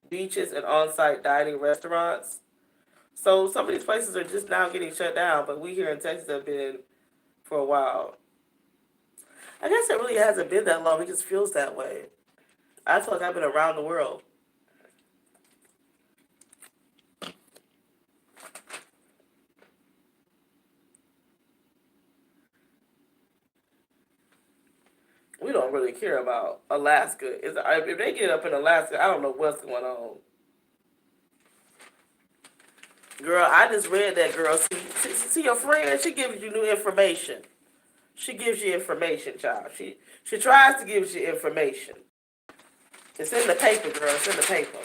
beaches, and on-site dining restaurants. So some of these places are just now getting shut down, but we here in Texas have been for a while. I guess it really hasn't been that long. It just feels that way. I feel like I've been around the world. We don't really care about Alaska. If they get up in Alaska, I don't know what's going on. Girl, I just read that, girl. See your friend, she gives you new information. She gives you information, child. She tries to give you information. It's in the paper, girl. It's in the paper.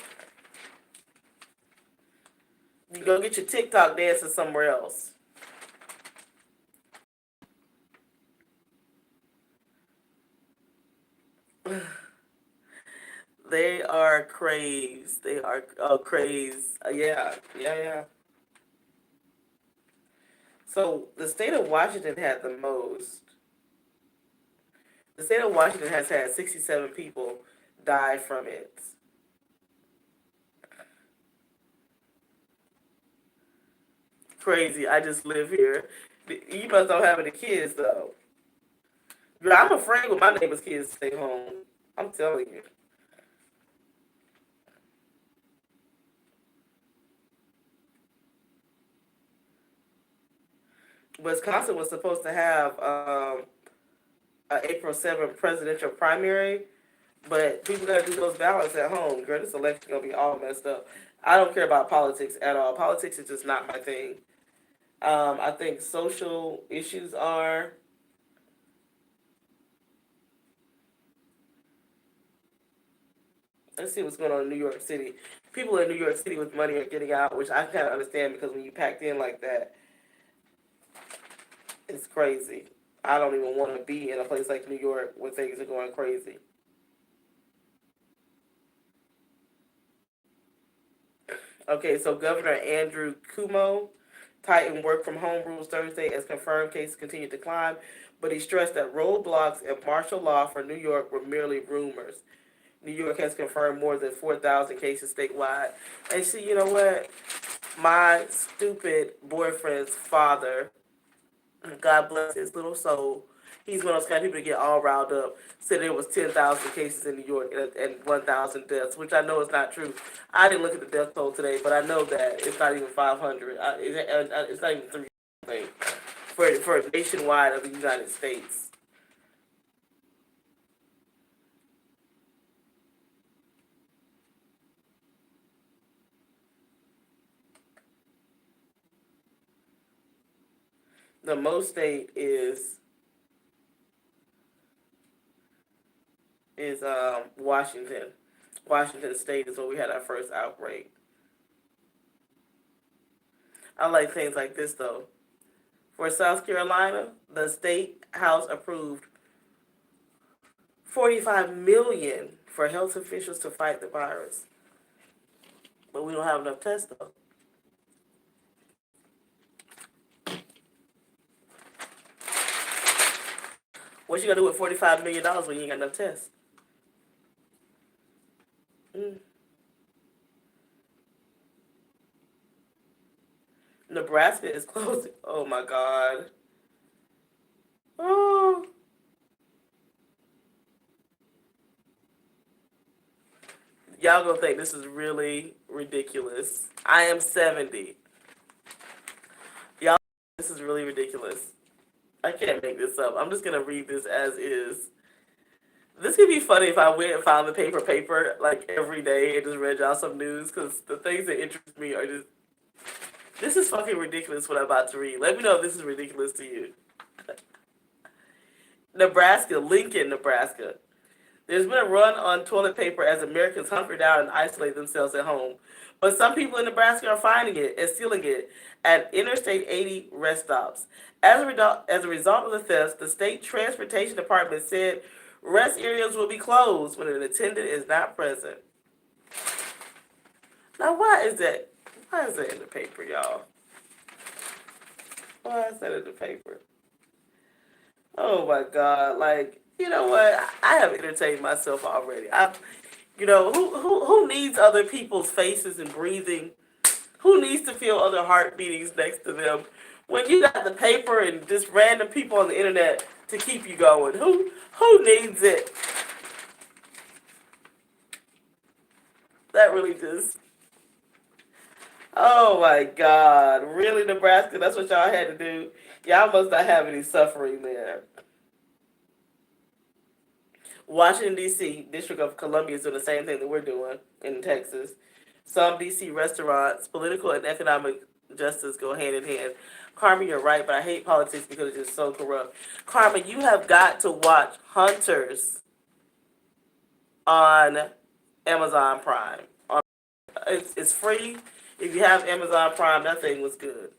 You go get your TikTok dancing somewhere else. They are crazed. They are crazed. Yeah, yeah, yeah. So the state of Washington had the most. The state of Washington has had 67 people die from it. Crazy. I just live here. You must don't have any kids though. Girl, I'm afraid when my neighbor's kids stay home. I'm telling you. Wisconsin was supposed to have an April 7th presidential primary, but people gotta do those ballots at home. Girl, this election gonna be all messed up. I don't care about politics at all. Politics is just not my thing. I think social issues are. Let's see what's going on in New York City. People in New York City with money are getting out, which I kind of understand because when you packed in like that, it's crazy. I don't even want to be in a place like New York where things are going crazy. Okay, so Governor Andrew Cuomo tightened work from home rules Thursday as confirmed cases continue to climb, but he stressed that roadblocks and martial law for New York were merely rumors. New York has confirmed more than 4,000 cases statewide. And see, you know what? My stupid boyfriend's father, God bless his little soul, he's one of those kind of people to get all riled up. Said there was 10,000 cases in New York and 1,000 deaths, which I know is not true. I didn't look at the death toll today, but I know that it's not even 500. It's not even 300 for nationwide of the United States. The most state is Washington. Washington State is where we had our first outbreak. I like things like this though. For South Carolina, the state house approved 45 million for health officials to fight the virus. But we don't have enough tests though. What you gonna do with $45 million when you ain't got enough tests? Mm. Nebraska is closing. Oh my God. Oh. Y'all gonna think this is really ridiculous. I am 70. Y'all, this is really ridiculous. I can't make this up. I'm just gonna read this as is. This could be funny if I went and found the paper like every day and just read y'all some news because the things that interest me are just. This is fucking ridiculous what I'm about to read. Let me know if this is ridiculous to you. Nebraska, Lincoln, Nebraska. There's been a run on toilet paper as Americans hunker down and isolate themselves at home. But some people in Nebraska are finding it and stealing it at Interstate 80 rest stops. As a result of the theft, the state transportation department said rest areas will be closed when an attendant is not present. Now, why is that? Why is that in the paper, y'all? Why is that in the paper? Oh my God! Like, you know what? I have entertained myself already. Who needs other people's faces and breathing? Who needs to feel other heart beatings next to them? When you got the paper and just random people on the internet to keep you going, who needs it? That really just. Oh my God! Really, Nebraska? That's what y'all had to do. Y'all must not have any suffering there. Washington, D.C., District of Columbia is doing the same thing that we're doing in Texas. Some D.C. restaurants, political and economic justice go hand in hand. Carmen, you're right, but I hate politics because it's just so corrupt. Carmen, you have got to watch Hunters on Amazon Prime. It's free. If you have Amazon Prime, that thing was good.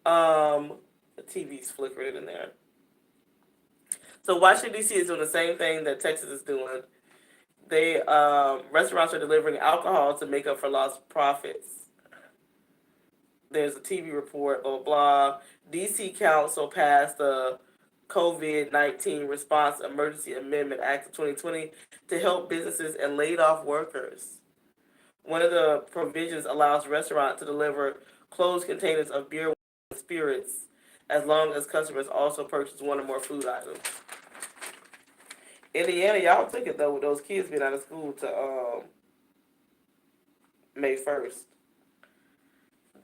The TV's flickering in there. So Washington D.C. is doing the same thing that Texas is doing. They restaurants are delivering alcohol to make up for lost profits. There's a TV report, blah blah blah. D.C. Council passed the COVID-19 Response Emergency Amendment Act of 2020 to help businesses and laid off workers. One of the provisions allows restaurants to deliver closed containers of beer and spirits as long as customers also purchase one or more food items. Indiana, y'all took it though with those kids being out of school to May 1st.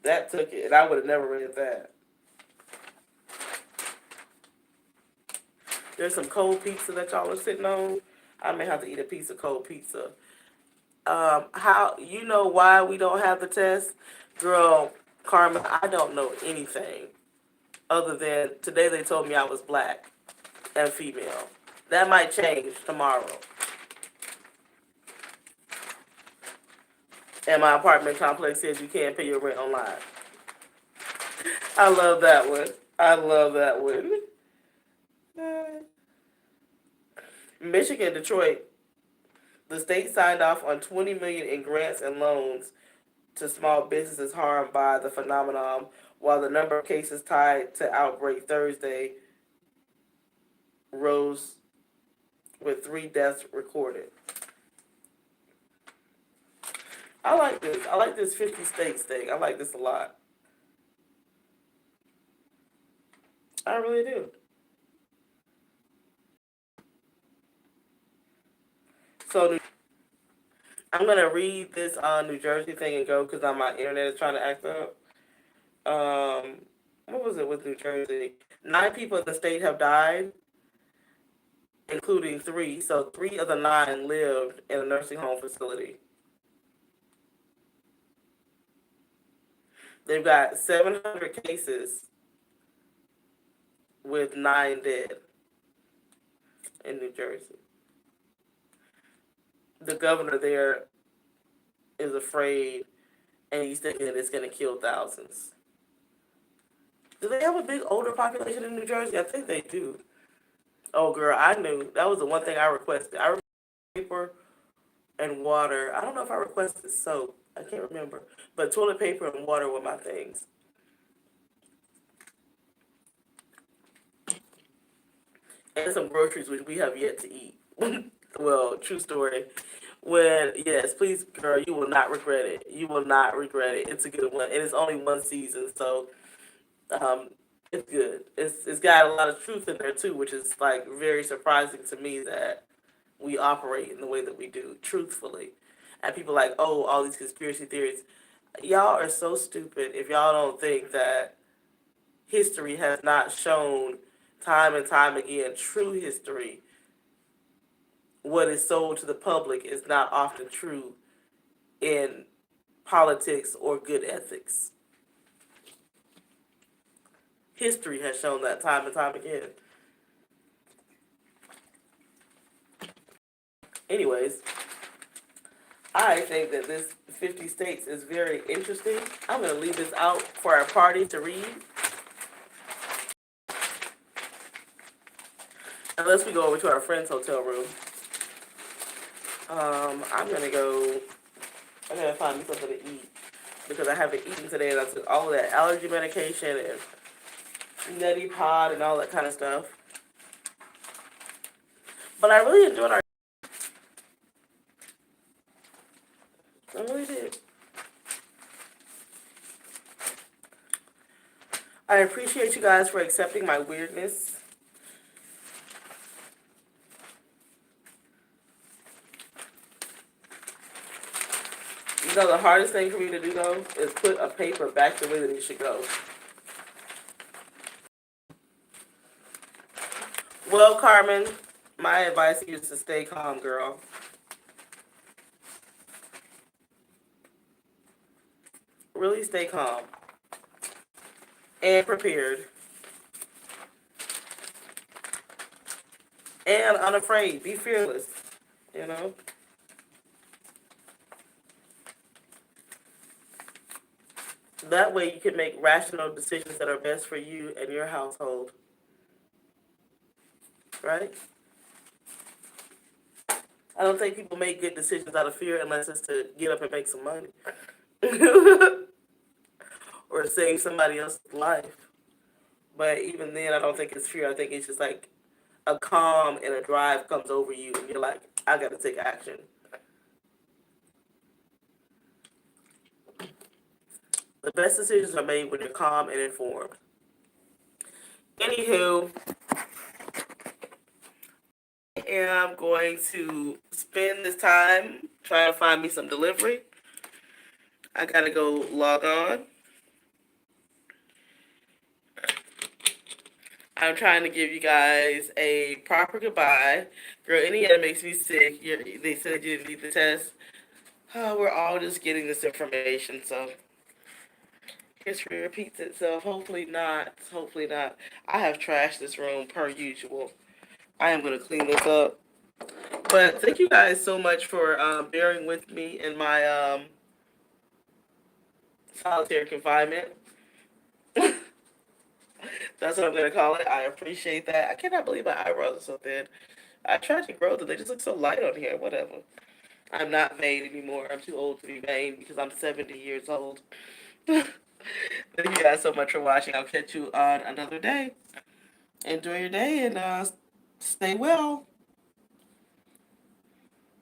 That took it, and I would have never read that. There's some cold pizza that y'all are sitting on. I may have to eat a piece of cold pizza. How you know why we don't have the test, girl? Carmen, I don't know anything other than today they told me I was black and female. That might change tomorrow. And my apartment complex says you can't pay your rent online. I love that one. I love that one. Michigan, Detroit. The state signed off on $20 million in grants and loans to small businesses harmed by the phenomenon, while the number of cases tied to outbreak Thursday rose with 3 deaths recorded. I like this. I like this 50 states thing. I like this a lot. I really do. So I'm gonna read this New Jersey thing and go because my internet is trying to act up. What was it with New Jersey? 9 people in the state have died, including 3. So 3 of the 9 lived in a nursing home facility. They've got 700 cases with 9 dead in New Jersey. The governor there is afraid, and he's thinking it's going to kill thousands. Do they have a big older population in New Jersey? I think they do. Oh, girl, I knew. That was the one thing I requested. I requested paper and water. I don't know if I requested soap. I can't remember. But toilet paper and water were my things. And some groceries, which we have yet to eat. Well, true story. Yes, please, girl, you will not regret it. You will not regret it. It's a good one. And it's only one season, so um, it's good. It's got a lot of truth in there, too, which is, like, very surprising to me that we operate in the way that we do, truthfully. And people like, oh, all these conspiracy theories. Y'all are so stupid if y'all don't think that history has not shown time and time again, true history, what is sold to the public is not often true in politics or good ethics. History has shown that time and time again. Anyways, I think that this 50 states is very interesting. I'm going to leave this out for our party to read. Unless we go over to our friend's hotel room. I'm going to find me something to eat. Because I haven't eaten today and I took all of that allergy medication and neti pot and all that kind of stuff. But I really enjoyed our... I really did. I appreciate you guys for accepting my weirdness. You know, the hardest thing for me to do, though, is put a paper back the way that it should go. Well, Carmen, my advice to you is to stay calm, girl. Really stay calm. And prepared. And unafraid. Be fearless. You know? That way you can make rational decisions that are best for you and your household. Right? I don't think people make good decisions out of fear unless it's to get up and make some money. Or save somebody else's life. But even then, I don't think it's fear. I think it's just like a calm and a drive comes over you and you're like, I got to take action. The best decisions are made when you're calm and informed. Anywho, I am going to spend this time trying to find me some delivery. I got to go log on. I'm trying to give you guys a proper goodbye. Girl, Indiana makes me sick. They said you didn't need the test. Oh, we're all just getting this information, so history repeats itself. Hopefully not. Hopefully not. I have trashed this room per usual. I am going to clean this up. But thank you guys so much for bearing with me in my solitary confinement. That's what I'm going to call it. I appreciate that. I cannot believe my eyebrows are so thin. I tried to grow them. They just look so light on here. Whatever. I'm not vain anymore. I'm too old to be vain because I'm 70 years old. Thank you guys so much for watching. I'll catch you on another day. Enjoy your day and stay well.